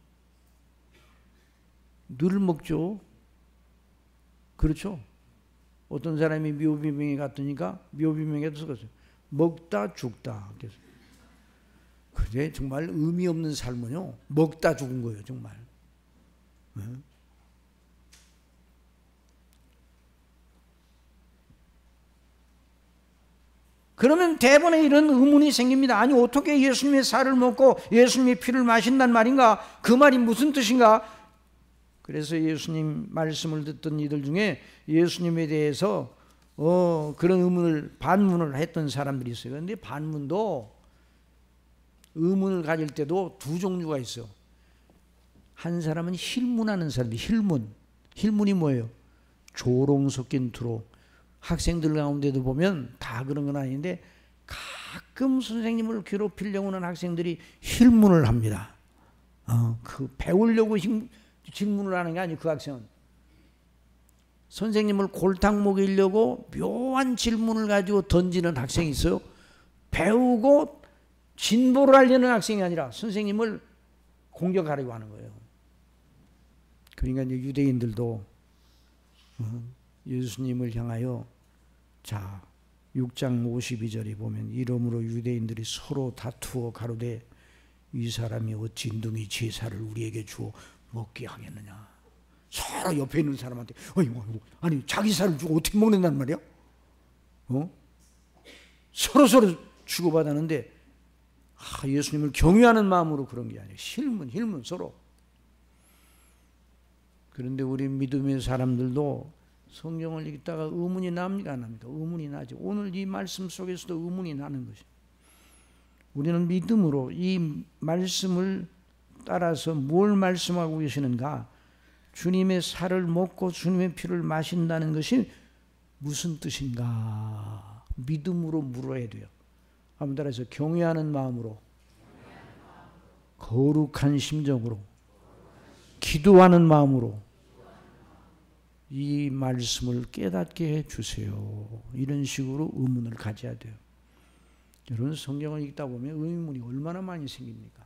늘 먹죠. 그렇죠. 어떤 사람이 묘비명에 갔더니까 묘비명에도 써있어요. 먹다 죽다. 그게 정말 의미 없는 삶은요, 먹다 죽은 거예요, 정말. 네? 그러면 대번에 이런 의문이 생깁니다. 아니, 어떻게 예수님의 살을 먹고 예수님의 피를 마신단 말인가? 그 말이 무슨 뜻인가? 그래서 예수님 말씀을 듣던 이들 중에 예수님에 대해서 그런 반문을 했던 사람들이 있어요. 그런데 반문도, 의문을 가질 때도 두 종류가 있어요. 한 사람은 힐문하는 사람이, 힐문이 뭐예요? 조롱 섞인 투로. 학생들 가운데도 보면 다 그런 건 아닌데 가끔 선생님을 괴롭히려고 하는 학생들이 힐문을 합니다. 배우려고 질문을 하는 게 아니고, 그 학생은 선생님을 골탕 먹이려고 묘한 질문을 가지고 던지는 학생이 있어요. 배우고 진보를 하려는 학생이 아니라 선생님을 공격하려고 하는 거예요. 그러니까 이제 유대인들도 예수님을 향하여, 자, 6장 52절에 보면 이러므로 유대인들이 서로 다투어 가로되 이 사람이 어찌 능히 제사를 우리에게 주어 먹게 하겠느냐. 서로 옆에 있는 사람한테 아니 자기 살을 주고 어떻게 먹는단 말이야? 서로 주고받았는데 예수님을 경외하는 마음으로 그런 게 아니에요. 힐문 서로. 그런데 우리 믿음의 사람들도 성경을 읽다가 의문이 납니까? 안 납니까? 의문이 나죠. 오늘 이 말씀 속에서도 의문이 나는 것이. 우리는 믿음으로 이 말씀을 따라서 뭘 말씀하고 계시는가? 주님의 살을 먹고 주님의 피를 마신다는 것이 무슨 뜻인가? 믿음으로 물어야 돼요. 한번 따라서 경외하는 마음으로, 거룩한 심정으로, 기도하는 마음으로 이 말씀을 깨닫게 해주세요. 이런 식으로 의문을 가져야 돼요. 여러분, 성경을 읽다 보면 의문이 얼마나 많이 생깁니까?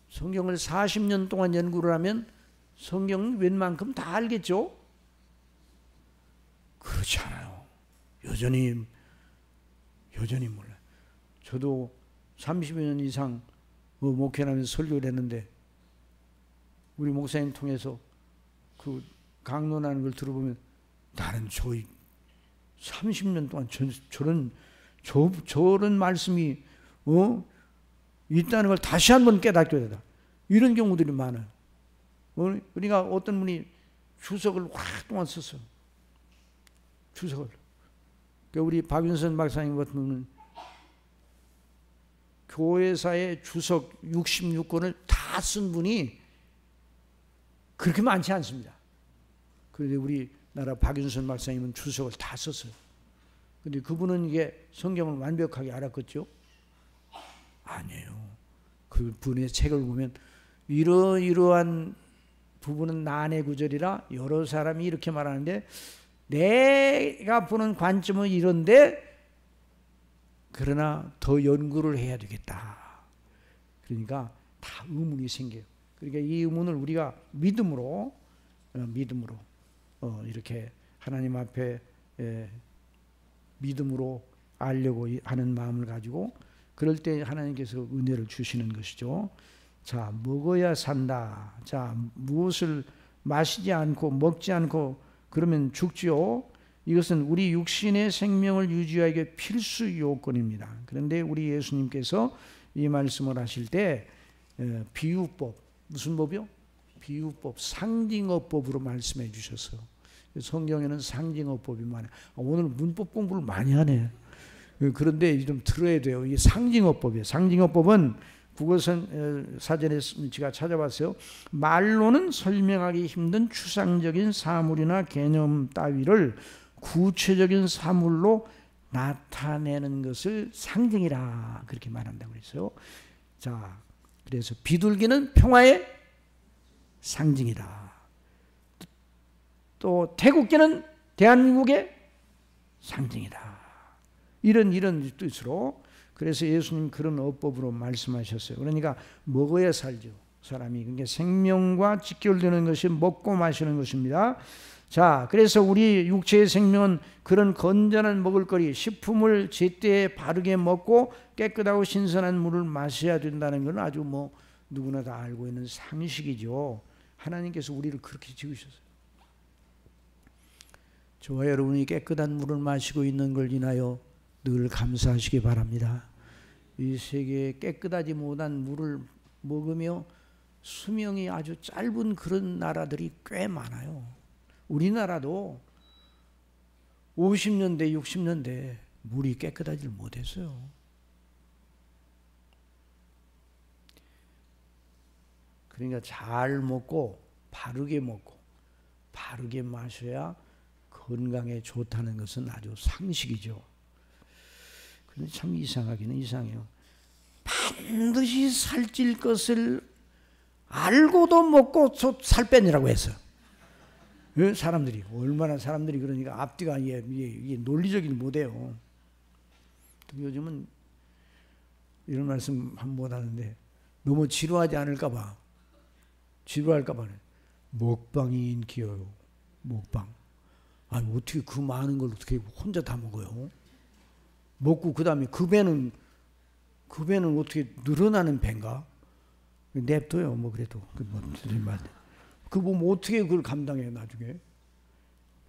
성경을 40년 동안 연구를 하면 성경은 웬만큼 다 알겠죠? 그렇지 않아요. 여전히 몰라요. 저도 30여 년 이상 목회하면서 설교를 했는데 우리 목사님 통해서 그 강론하는 걸 들어보면 나는 저희 30년 동안 저런 말씀이 있다는 걸 다시 한번 깨닫게 되다. 이런 경우들이 많아요. 그러니까 어떤 분이 주석을 오랫동안 썼어요. 주석을. 그러니까 우리 박윤선 박사님 같은 분은 교회사의 주석 66권을 다 쓴 분이 그렇게 많지 않습니다. 그런데 우리나라 박윤선 박사님은 주석을 다 썼어요. 근데 그분은 이게 성경을 완벽하게 알았겠죠? 아니에요. 그분의 책을 보면 이러이러한 부분은 난해 구절이라 여러 사람이 이렇게 말하는데 내가 보는 관점은 이런데 그러나 더 연구를 해야 되겠다. 그러니까 다 의문이 생겨요. 그러니까 이 의문을 우리가 믿음으로 이렇게 하나님 앞에 믿음으로 알려고 하는 마음을 가지고 그럴 때 하나님께서 은혜를 주시는 것이죠. 자, 먹어야 산다. 자, 무엇을 마시지 않고 먹지 않고 그러면 죽지요. 이것은 우리 육신의 생명을 유지하기 필수 요건입니다. 그런데 우리 예수님께서 이 말씀을 하실 때 비유법, 무슨 법이요? 비유법, 상징어법으로 말씀해 주셨어요. 성경에는 상징어법이 많아요. 오늘 문법 공부를 많이 하네. 그런데 좀 들어야 돼요. 이게 상징어법이에요. 상징어법은 국어선 사전에 제가 찾아봤어요. 말로는 설명하기 힘든 추상적인 사물이나 개념 따위를 구체적인 사물로 나타내는 것을 상징이라 그렇게 말한다고 그랬어요. 자, 그래서 비둘기는 평화의 상징이다. 또 태국기는 대한민국의 상징이다. 이런 뜻으로 그래서 예수님 그런 어법으로 말씀하셨어요. 그러니까 먹어야 살죠. 사람이. 그러니까 생명과 직결되는 것이 먹고 마시는 것입니다. 자, 그래서 우리 육체의 생명은 그런 건전한 먹을거리, 식품을 제때에 바르게 먹고 깨끗하고 신선한 물을 마셔야 된다는 건 아주 누구나 다 알고 있는 상식이죠. 하나님께서 우리를 그렇게 지으셨어요. 저와 여러분이 깨끗한 물을 마시고 있는 걸 인하여 늘 감사하시기 바랍니다. 이 세계에 깨끗하지 못한 물을 먹으며 수명이 아주 짧은 그런 나라들이 꽤 많아요. 우리나라도 50년대, 60년대 물이 깨끗하지 못했어요. 그러니까 잘 먹고 바르게 먹고 바르게 마셔야 건강에 좋다는 것은 아주 상식이죠. 그런데 참 이상하기는 이상해요. 반드시 살찔 것을 알고도 먹고 살 빼느라고 했어요. 사람들이 얼마나 사람들이 그러니까 앞뒤가 이게 논리적인 못해요. 요즘은 이런 말씀 못 하는데 너무 지루하지 않을까봐 지루할까봐 먹방이 인기여요. 먹방. 아니 어떻게 그 많은 걸 어떻게 혼자 다 먹어요? 먹고 그 다음에 그 배는 어떻게 늘어나는 배인가? 냅둬요. 그래도 뭐 어떻게 그걸 감당해 나중에?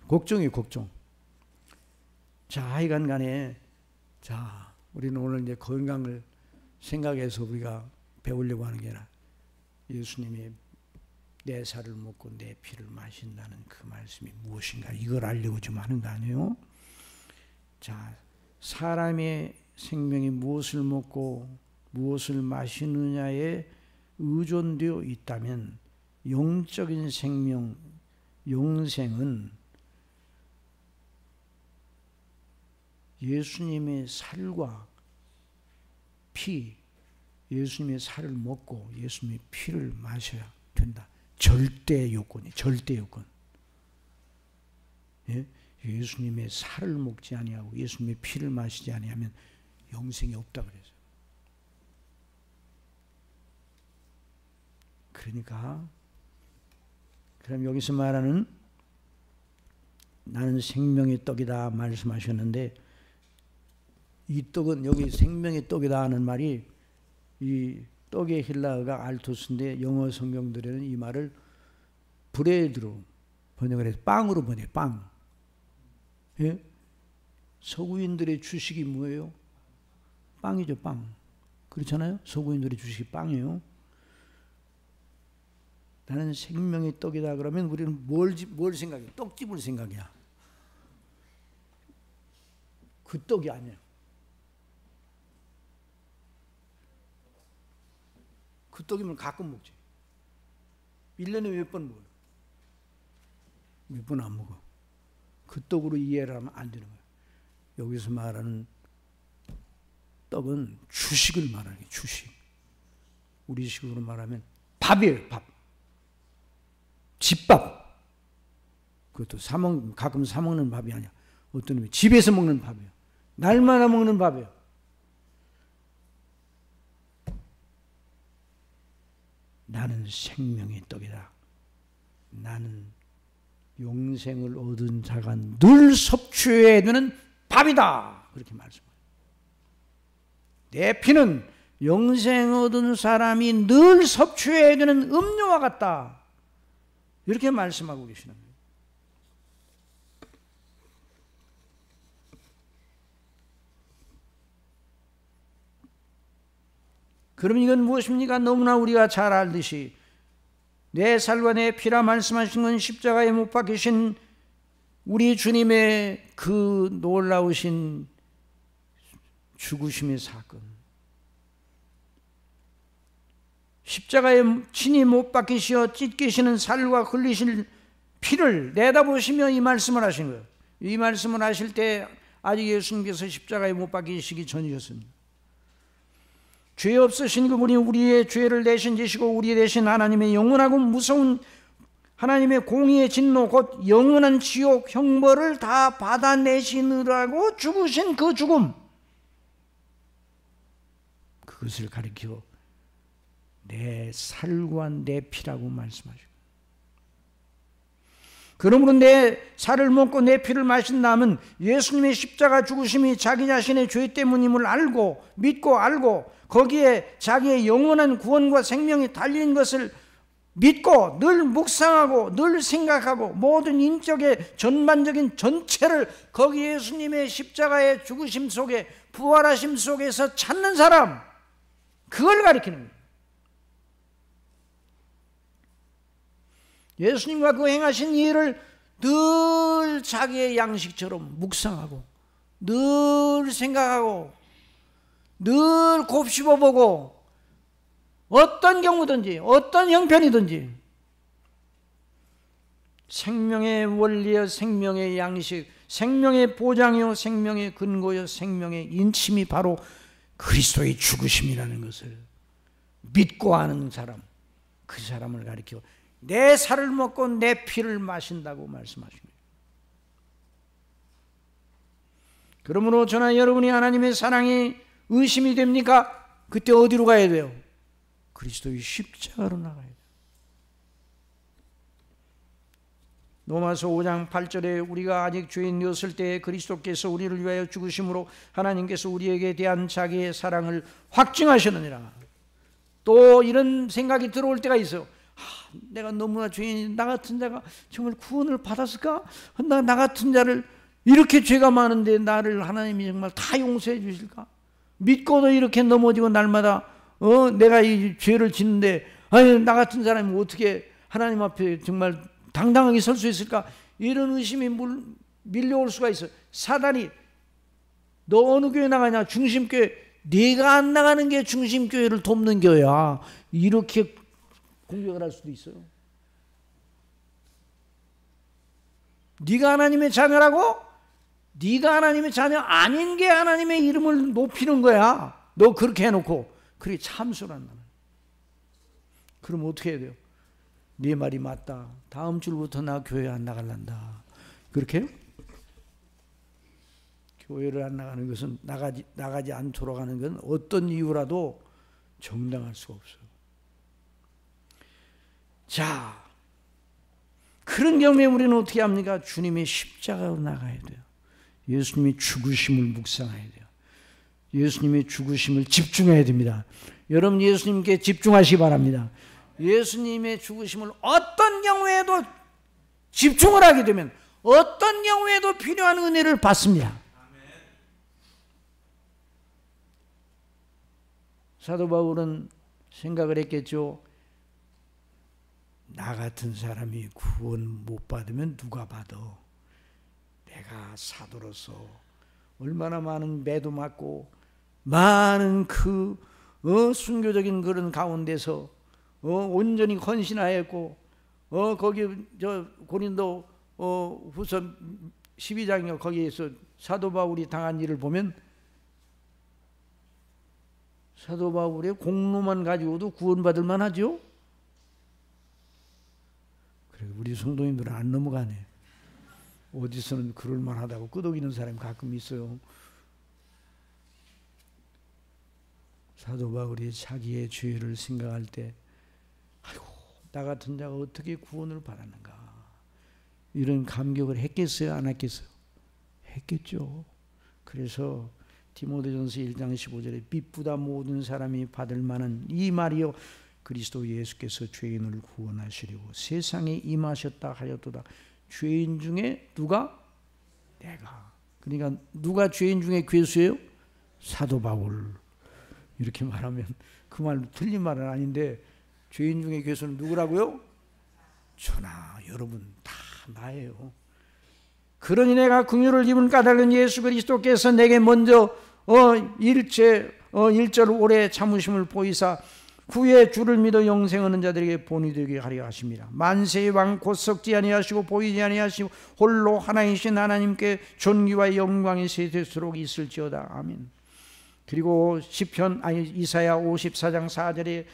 걱정이에요, 걱정. 자, 하여간 간에 자, 우리는 오늘 이제 건강을 생각해서 우리가 배우려고 하는 게 아니라 예수님이 내 살을 먹고 내 피를 마신다는 그 말씀이 무엇인가 이걸 알려고 좀 하는 거 아니에요? 자, 사람의 생명이 무엇을 먹고 무엇을 마시느냐에 의존되어 있다면 영적인 생명, 영생은 예수님의 살과 피, 예수님의 살을 먹고 예수님의 피를 마셔야 된다. 절대 요건이 절대 요건. 예? 예수님의 살을 먹지 아니하고 예수님의 피를 마시지 아니하면 영생이 없다 그래서. 그러니까 그럼 여기서 말하는 나는 생명의 떡이다 말씀하셨는데 이 떡은 여기 생명의 떡이다 하는 말이 이 떡의 헬라어가 알토스인데 영어 성경들에는 이 말을 브레드로 번역을 해서 빵으로 번역해요. 빵. 예? 서구인들의 주식이 뭐예요? 빵이죠. 빵. 그렇잖아요. 서구인들의 주식이 빵이에요. 나는 생명의 떡이다 그러면 우리는 뭘 생각해? 떡집을 생각이야. 그 떡이 아니에요. 그 떡이면 가끔 먹지. 1년에 몇 번 먹어요? 몇 번 안 먹어. 그 떡으로 이해를 하면 안 되는 거예요. 여기서 말하는 떡은 주식을 말하는 거예요. 주식. 우리식으로 말하면 밥이에요. 밥. 집밥. 그것도 가끔 사 먹는 밥이 아니야. 어떤 의미 집에서 먹는 밥이에요. 날마다 먹는 밥이에요. 나는 생명의 떡이다. 나는 영생을 얻은 자가 늘 섭취해야 되는 밥이다. 그렇게 말씀해요. 내 피는 영생 얻은 사람이 늘 섭취해야 되는 음료와 같다. 이렇게 말씀하고 계시는 거예요. 그럼 이건 무엇입니까? 너무나 우리가 잘 알듯이 내 살과 내 피라 말씀하신 건 십자가에 못 박히신 우리 주님의 그 놀라우신 죽으심의 사건. 십자가에 친히 못 박히시어 찢기시는 살과 흘리실 피를 내다보시며 이 말씀을 하신 거예요. 이 말씀을 하실 때 아직 예수님께서 십자가에 못 박히시기 전이었습니다. 죄 없으신 그분이 우리의 죄를 대신 지시고 우리 대신 하나님의 영원하고 무서운 하나님의 공의의 진노 곧 영원한 지옥 형벌을 다 받아내시느라고 죽으신 그 죽음, 그것을 가리켜 내 살과 내 피라고 말씀하시고, 그러므로 내 살을 먹고 내 피를 마신다면 예수님의 십자가 죽으심이 자기 자신의 죄 때문임을 알고 믿고 알고 거기에 자기의 영원한 구원과 생명이 달린 것을 믿고 늘 묵상하고 늘 생각하고 모든 인격의 전반적인 전체를 거기 예수님의 십자가의 죽으심 속에 부활하심 속에서 찾는 사람, 그걸 가리키는 거예요. 예수님과 그 행하신 일을 늘 자기의 양식처럼 묵상하고 늘 생각하고 늘 곱씹어보고 어떤 경우든지 어떤 형편이든지 생명의 원리여 생명의 양식, 생명의 보장이요 생명의 근거여 생명의 인침이 바로 그리스도의 죽으심이라는 것을 믿고 아는 사람, 그 사람을 가리켜 내 살을 먹고 내 피를 마신다고 말씀하십니다. 그러므로 저나 여러분이 하나님의 사랑이 의심이 됩니까? 그때 어디로 가야 돼요? 그리스도의 십자가로 나가야 돼요. 로마서 5장 8절에 우리가 아직 죄인이었을 때 그리스도께서 우리를 위하여 죽으심으로 하나님께서 우리에게 대한 자기의 사랑을 확증하셨느니라. 또 이런 생각이 들어올 때가 있어요. 내가 너무나 죄인이, 나 같은 자가 정말 구원을 받았을까? 나 같은 자를, 이렇게 죄가 많은데 나를 하나님이 정말 다 용서해 주실까? 믿고도 이렇게 넘어지고 날마다 내가 이 죄를 짓는데 아니 나 같은 사람이 어떻게 하나님 앞에 정말 당당하게 설 수 있을까? 이런 의심이 밀려올 수가 있어요. 사단이 너 어느 교회 나가냐? 중심교회. 네가 안 나가는 게 중심교회를 돕는 교회야. 이렇게 공격을 할 수도 있어요. 네가 하나님의 자녀라고? 네가 하나님의 자녀 아닌 게 하나님의 이름을 높이는 거야. 너 그렇게 해놓고 그게 참소를 한다. 그럼 어떻게 해야 돼요? 네 말이 맞다. 다음 주부터 나 교회 안 나갈란다. 그렇게 해요? 교회를 안 나가는 것은 나가지 않도록 하는 건 어떤 이유라도 정당할 수가 없어요. 자, 그런 경우에 우리는 어떻게 합니까? 주님의 십자가로 나가야 돼요. 예수님의 죽으심을 묵상해야 돼요. 예수님의 죽으심을 집중해야 됩니다. 여러분 예수님께 집중하시기 바랍니다. 예수님의 죽으심을 어떤 경우에도 집중을 하게 되면 어떤 경우에도 필요한 은혜를 받습니다. 사도 바울은 생각을 했겠죠. 나 같은 사람이 구원 못 받으면 누가 받아? 내가 사도로서 얼마나 많은 매도 맞고 많은 순교적인 그런 가운데서 온전히 헌신하였고 거기 저 고린도 후서 12장에 거기에서 사도 바울이 당한 일을 보면 사도 바울의 공로만 가지고도 구원받을 만하죠. 그래 우리 성도님들은 안 넘어가네. 어디서는 그럴 만하다고 끄덕이는 사람이 가끔 있어요. 사도 바울이 자기의 죄를 생각할 때 아이고 나 같은 자가 어떻게 구원을 받았는가 이런 감격을 했겠어요? 안 했겠어요? 했겠죠. 그래서 디모데전서 1장 15절에 빛보다 모든 사람이 받을 만한 이 말이요 그리스도 예수께서 죄인을 구원하시려고 세상에 임하셨다 하였도다. 죄인 중에 누가? 내가. 그러니까 누가 죄인 중에 괴수예요? 사도 바울. 이렇게 말하면 그 말로 틀린 말은 아닌데 죄인 중에 괴수는 누구라고요? 저나 여러분 다 나예요. 그러니 내가 긍휼을 입은 까닭은 예수 그리스도께서 내게 먼저 1절 오래 참으심을 보이사 후에 주를 믿어 영생 얻는 자들에게 본이 되게 하려 하십니다. 만세의 왕 곧 썩지 아니하시고 보이지 아니하시고 홀로 하나이신 하나님께 존귀와 영광이 세대수록 있을지어다. 아멘. 그리고 이사야 54장 4절에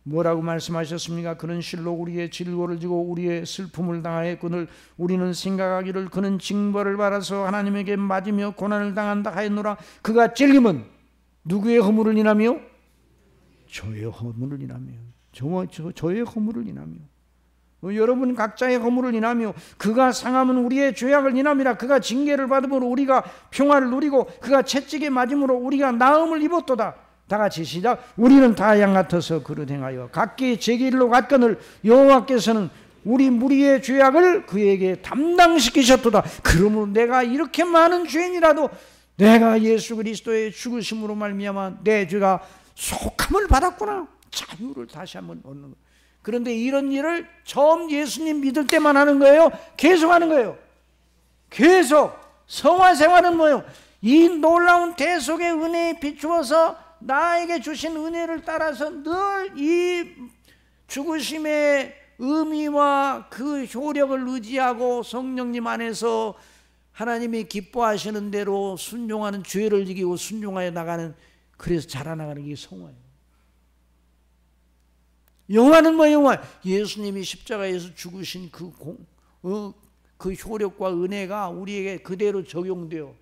뭐라고 말씀하셨습니까? 그는 실로 우리의 질고를 지고 우리의 슬픔을 당하였거늘 우리는 생각하기를 그는 징벌을 받아서 하나님에게 맞으며 고난을 당한다 하였노라. 그가 찔림은 누구의 허물을 인하며? 저의 허물을 인하며. 저의 허물을 인하며. 여러분 각자의 허물을 인하며 그가 상함은 우리의 죄악을 인함이라. 그가 징계를 받음으로 우리가 평화를 누리고 그가 채찍에 맞음으로 우리가 나음을 입었도다. 다 같이 시작. 우리는 다 양 같아서 그릇 행하여 각기 제 길로 갔거늘 여호와께서는 우리 무리의 죄악을 그에게 담당시키셨도다. 그러므로 내가 이렇게 많은 죄인이라도 내가 예수 그리스도의 죽으심으로 말미암아 내 죄가 속함을 받았구나. 자유를 다시 한번 얻는 거예요. 그런데 이런 일을 처음 예수님 믿을 때만 하는 거예요? 계속 하는 거예요? 계속. 성화 생활은 뭐예요? 이 놀라운 대속의 은혜에 비추어서 나에게 주신 은혜를 따라서 늘 이 죽으심의 의미와 그 효력을 의지하고 성령님 안에서 하나님이 기뻐하시는 대로 순종하는 죄를 이기고 순종하여 나가는, 그래서 자라나가는 게 성화예요. 영화는 뭐예요? 영화. 예수님이 십자가에서 죽으신 그 효력과 은혜가 우리에게 그대로 적용돼요.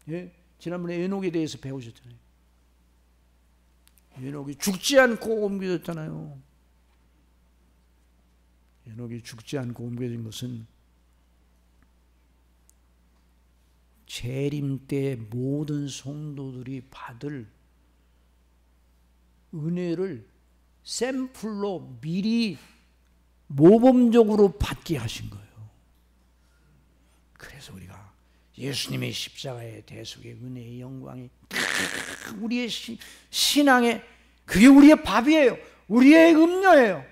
예? 지난번에 에녹에 대해서 배우셨잖아요. 에녹이 죽지 않고 옮겨졌잖아요. 에녹이 죽지 않고 옮겨진 것은 재림 때 모든 성도들이 받을 은혜를 샘플로 미리 모범적으로 받게 하신 거예요. 그래서 우리가 예수님의 십자가의 대속의 은혜의 영광이 우리의 신앙의, 그게 우리의 밥이에요. 우리의 음료예요.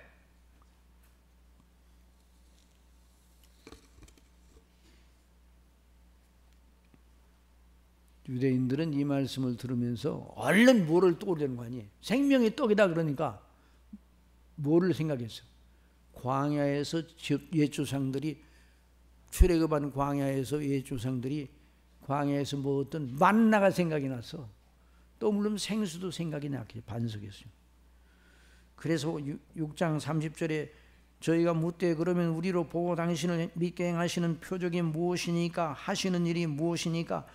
유대인들은 이 말씀을 들으면서 얼른 뭐를 떠오르는 거 아니에요? 생명의 떡이다 그러니까 뭐를 생각했어요? 광야에서 옛조상들이 출애굽한 광야에서 옛조상들이 광야에서 먹었던 만나가 생각이 나서, 또 물론 생수도 생각이 나게 반석했어요. 그래서 6장 30절에 저희가 묻되 그러면 우리로 보고 당신을 믿게 행하시는 표적이 무엇이니까, 하시는 일이 무엇이니까,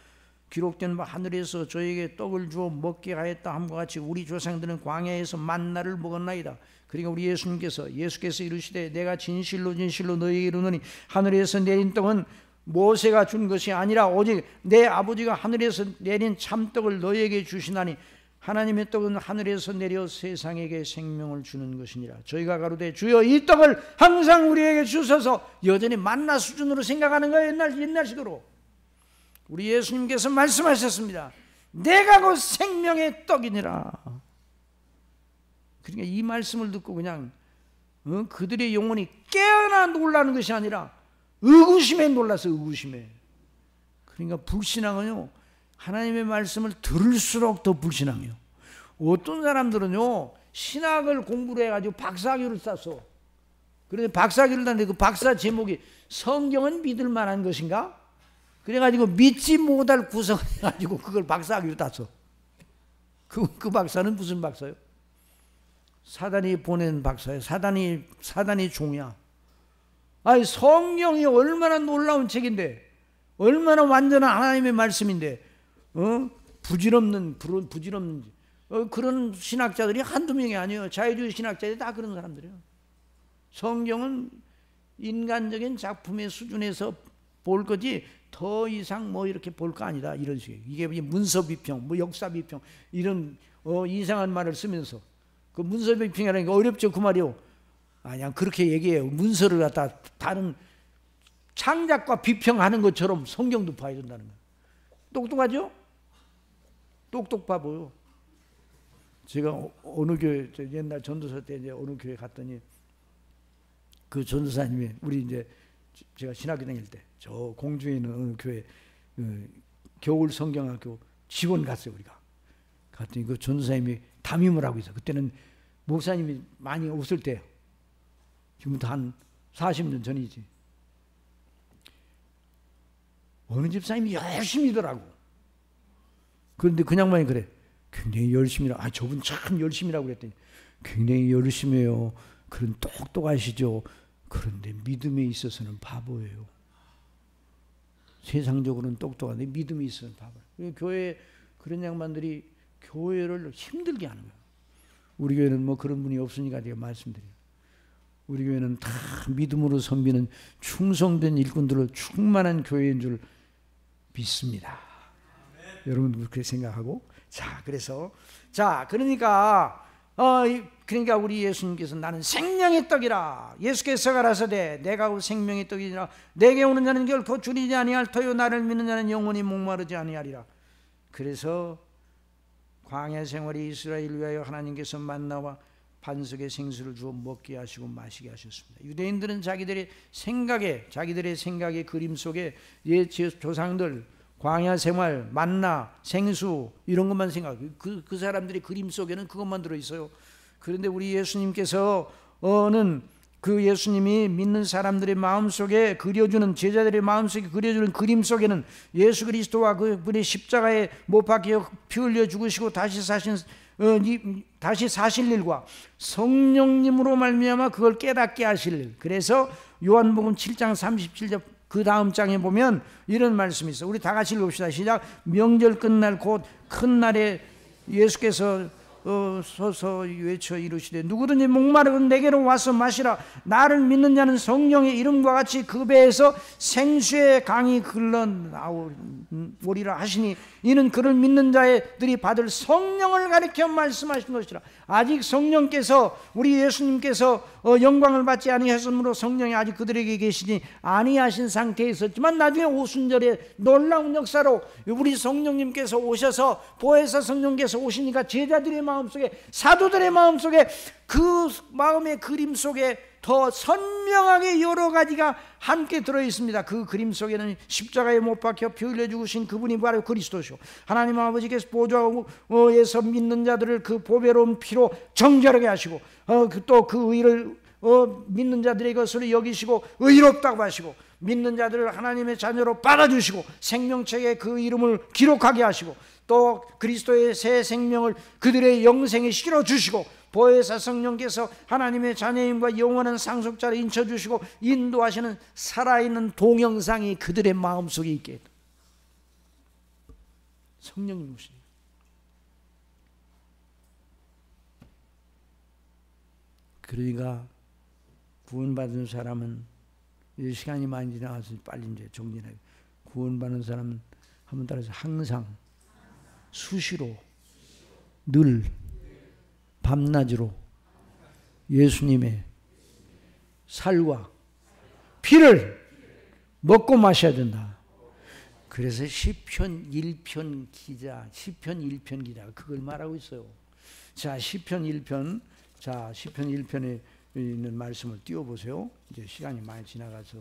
기록된 바 하늘에서 저에게 떡을 주어 먹게 하였다 함과 같이 우리 조상들은 광야에서 만나를 먹었나이다. 그러니까 우리 예수께서 이르시되 내가 진실로 진실로 너희에게 이르노니 하늘에서 내린 떡은 모세가 준 것이 아니라 오직 내 아버지가 하늘에서 내린 참떡을 너에게 주시나니 하나님의 떡은 하늘에서 내려 세상에게 생명을 주는 것이니라. 저희가 가로되 주여 이 떡을 항상 우리에게 주셔서, 여전히 만나 수준으로 생각하는 거예요. 옛날식으로. 우리 예수님께서 말씀하셨습니다. 내가 곧 생명의 떡이니라. 그러니까 이 말씀을 듣고 그냥 그들의 영혼이 깨어나 놀라는 것이 아니라 의구심에 놀라서, 의구심에. 그러니까 불신앙은요, 하나님의 말씀을 들을수록 더 불신앙해요. 어떤 사람들은요, 신학을 공부를 해가지고 박사학위를 땄어. 그런데 박사학위를 땄는데 그 박사 제목이 성경은 믿을 만한 것인가? 그래가지고 믿지 못할 구성을 해가지고 그걸 박사학위로 땄어. 그 박사는 무슨 박사요? 사단이 보낸 박사예요. 사단이 종이야. 아니, 성경이 얼마나 놀라운 책인데, 얼마나 완전한 하나님의 말씀인데, 부질없는 그런 신학자들이 한두 명이 아니에요. 자유주의 신학자들이 다 그런 사람들이에요. 성경은 인간적인 작품의 수준에서 볼 거지 더 이상 뭐 이렇게 볼 거 아니다, 이런 식이에요. 이게 문서 비평, 뭐 역사 비평, 이런 이상한 말을 쓰면서, 그 문서 비평이라는 게 어렵죠, 그 말이요. 그냥 그렇게 얘기해요. 문서를 갖다 다른 창작과 비평하는 것처럼 성경도 봐야 된다는 거예요. 똑똑하죠? 똑똑바보요. 제가 어느 교회, 옛날 전도사 때 이제 어느 교회 갔더니 그 전도사님이, 우리 이제 제가 신학교 다닐 때 저 공주에 있는 어느 교회 겨울 성경학교 지원 갔어요. 우리가 갔더니 그 전도사님이 담임을 하고 있어. 그때는 목사님이 많이 없을 때예요. 지금부터 한 40년 전이지. 어느 집사님이 열심히더라고. 그런데 그 양반이 그래, 굉장히 열심히라. 저분 참 열심히라고 그랬더니, 굉장히 열심히 해요. 그런 똑똑하시죠. 그런데 믿음에 있어서는 바보예요. 세상적으로는 똑똑한데 믿음에 있어서는 바보예요. 교회에 그런 양반들이 교회를 힘들게 하는 거예요. 우리 교회는 뭐 그런 분이 없으니까 제가 말씀드려요. 우리 교회는 다 믿음으로 섬기는 충성된 일꾼들을 충만한 교회인 줄 믿습니다. 여러분도 그렇게 생각하고. 자, 그래서 그러니까 우리 예수님께서 나는 생명의 떡이라. 예수께서 가라사대 내가 생명의 떡이라. 내게 오는 자는 결코 줄이지 아니할 터요 나를 믿는 자는 영원히 목마르지 아니하리라. 그래서 광야 생활이 이스라엘을 위하여 하나님께서 만나와 반석의 생수를 주어 먹게 하시고 마시게 하셨습니다. 유대인들은 자기들의 생각의 그림 속에 옛 조상들 광야 생활, 만나, 생수 이런 것만 생각해요. 그 사람들의 그림 속에는 그것만 들어있어요. 그런데 우리 예수님께서는 그 예수님이 믿는 사람들의 마음속에 그려주는, 제자들의 마음속에 그려주는 그림 속에는 예수 그리스도와 그분의 십자가에 못 박혀 피 흘려 죽으시고 다시 사실 일과 성령님으로 말미암아 그걸 깨닫게 하실 일. 그래서 요한복음 7장 37절 그 다음 장에 보면 이런 말씀이 있어요. 우리 다 같이 읽읍시다. 시작. 명절 끝날 곧 큰 날에 예수께서 서서 외쳐 이르시되 누구든지 목마르면 내게로 와서 마시라. 나를 믿는 자는 성령의 이름과 같이 그 배에서 생수의 강이 흘러나오리라 하시니 이는 그를 믿는 자들이 받을 성령을 가리켜 말씀하신 것이라. 아직 성령께서, 우리 예수님께서 영광을 받지 아니하셨으므로 성령이 아직 그들에게 계시지 아니하신 상태에 있었지만 나중에 오순절에 놀라운 역사로 우리 성령님께서 오셔서, 보혜사 성령께서 오시니까 제자들의 마음속에, 사도들의 마음속에, 그 마음의 그림 속에 더 선명하게 여러 가지가 함께 들어있습니다. 그 그림 속에는 십자가에 못 박혀 피 흘려 죽으신 그분이 바로 그리스도시오. 하나님 아버지께서 보좌에서 믿는 자들을 그 보배로운 피로 정결하게 하시고 또 그 의를 믿는 자들의 것으로 여기시고 의롭다고 하시고 믿는 자들을 하나님의 자녀로 받아주시고 생명책에 그 이름을 기록하게 하시고 또 그리스도의 새 생명을 그들의 영생에 실어주시고 보혜사 성령께서 하나님의 자녀임과 영원한 상속자를 인쳐주시고 인도하시는 살아있는 동영상이 그들의 마음속에 있게 했다. 성령님 오시니. 그러니까 구원받은 사람은 이제 시간이 많이 지나가서 빨리 이제 정리해. 구원받는 사람은 한번 따라서 항상, 수시로, 늘, 밤낮으로 예수님의 살과 피를 먹고 마셔야 된다. 그래서 시편 1편 기자, 시편 1편 기자가 그걸 말하고 있어요. 자, 시편 1편, 자, 시편 1편에 있는 말씀을 띄워보세요. 이제 시간이 많이 지나가서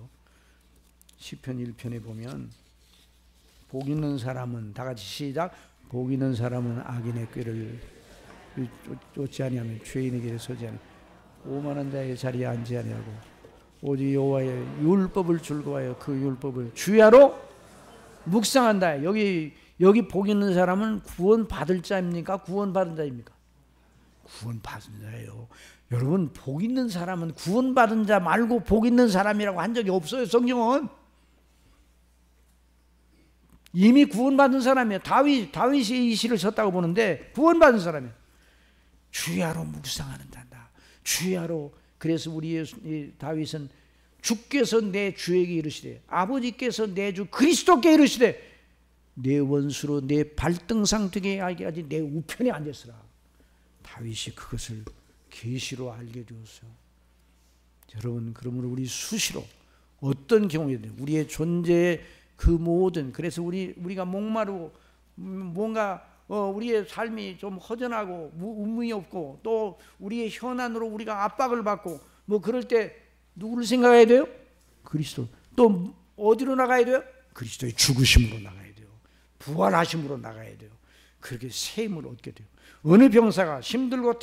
시편 1편에 보면 복 있는 사람은, 다 같이 시작. 복 있는 사람은 악인의 꾀를 쫓지 아니하면 죄인의 길에 서지 아니하고 오만한 자의 자리에 앉지 아니하고 오직 여호와의 율법을 즐거워하여 그 율법을 주야로 묵상한다. 여기 복 있는 사람은 구원받을 자입니까? 구원받은 자입니까? 구원받은 자예요. 여러분, 복 있는 사람은 구원받은 자 말고 복 있는 사람이라고 한 적이 없어요. 성경은 이미 구원받은 사람이에요. 다윗이 이 시를 썼다고 보는데 구원받은 사람이에요. 주야로 묵상하는 자다. 주야로. 그래서 우리 다윗은 주께서 내 주에게 이르시되 아버지께서 내 주 그리스도께 이르시되 내 원수로 내 발등상 되게 하게 하지 내 우편에 앉았으라. 다윗이 그것을 계시로 알게 되었어요. 여러분, 그러므로 우리 수시로 어떤 경우에든 우리의 존재의 그 모든, 그래서 우리가 목마르고 뭔가 우리의 삶이 좀 허전하고 의미 없고 또 우리의 현안으로 우리가 압박을 받고 뭐 그럴 때 누구를 생각해야 돼요? 그리스도. 또 어디로 나가야 돼요? 그리스도의 죽으심으로 나가야 돼요. 부활하심으로 나가야 돼요. 그렇게 셈을 얻게 돼요. 어느 병사가 힘들고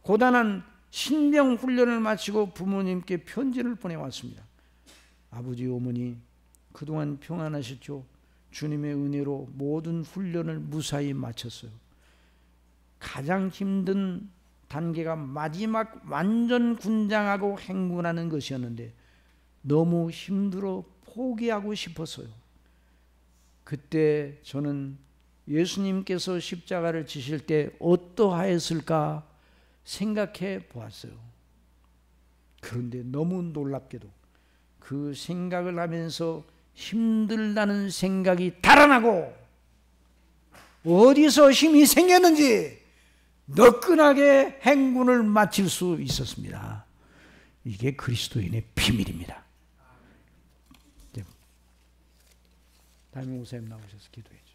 고단한 신병 훈련을 마치고 부모님께 편지를 보내왔습니다. 아버지, 어머니 그동안 평안하셨죠? 주님의 은혜로 모든 훈련을 무사히 마쳤어요. 가장 힘든 단계가 마지막 완전 군장하고 행군하는 것이었는데 너무 힘들어 포기하고 싶었어요. 그때 저는 예수님께서 십자가를 지실 때 어떠하였을까 생각해 보았어요. 그런데 너무 놀랍게도 그 생각을 하면서 힘들다는 생각이 달아나고 어디서 힘이 생겼는지 너끈하게 행군을 마칠 수 있었습니다. 이게 그리스도인의 비밀입니다. 담임 목사님 나오셔서 기도해 주세요.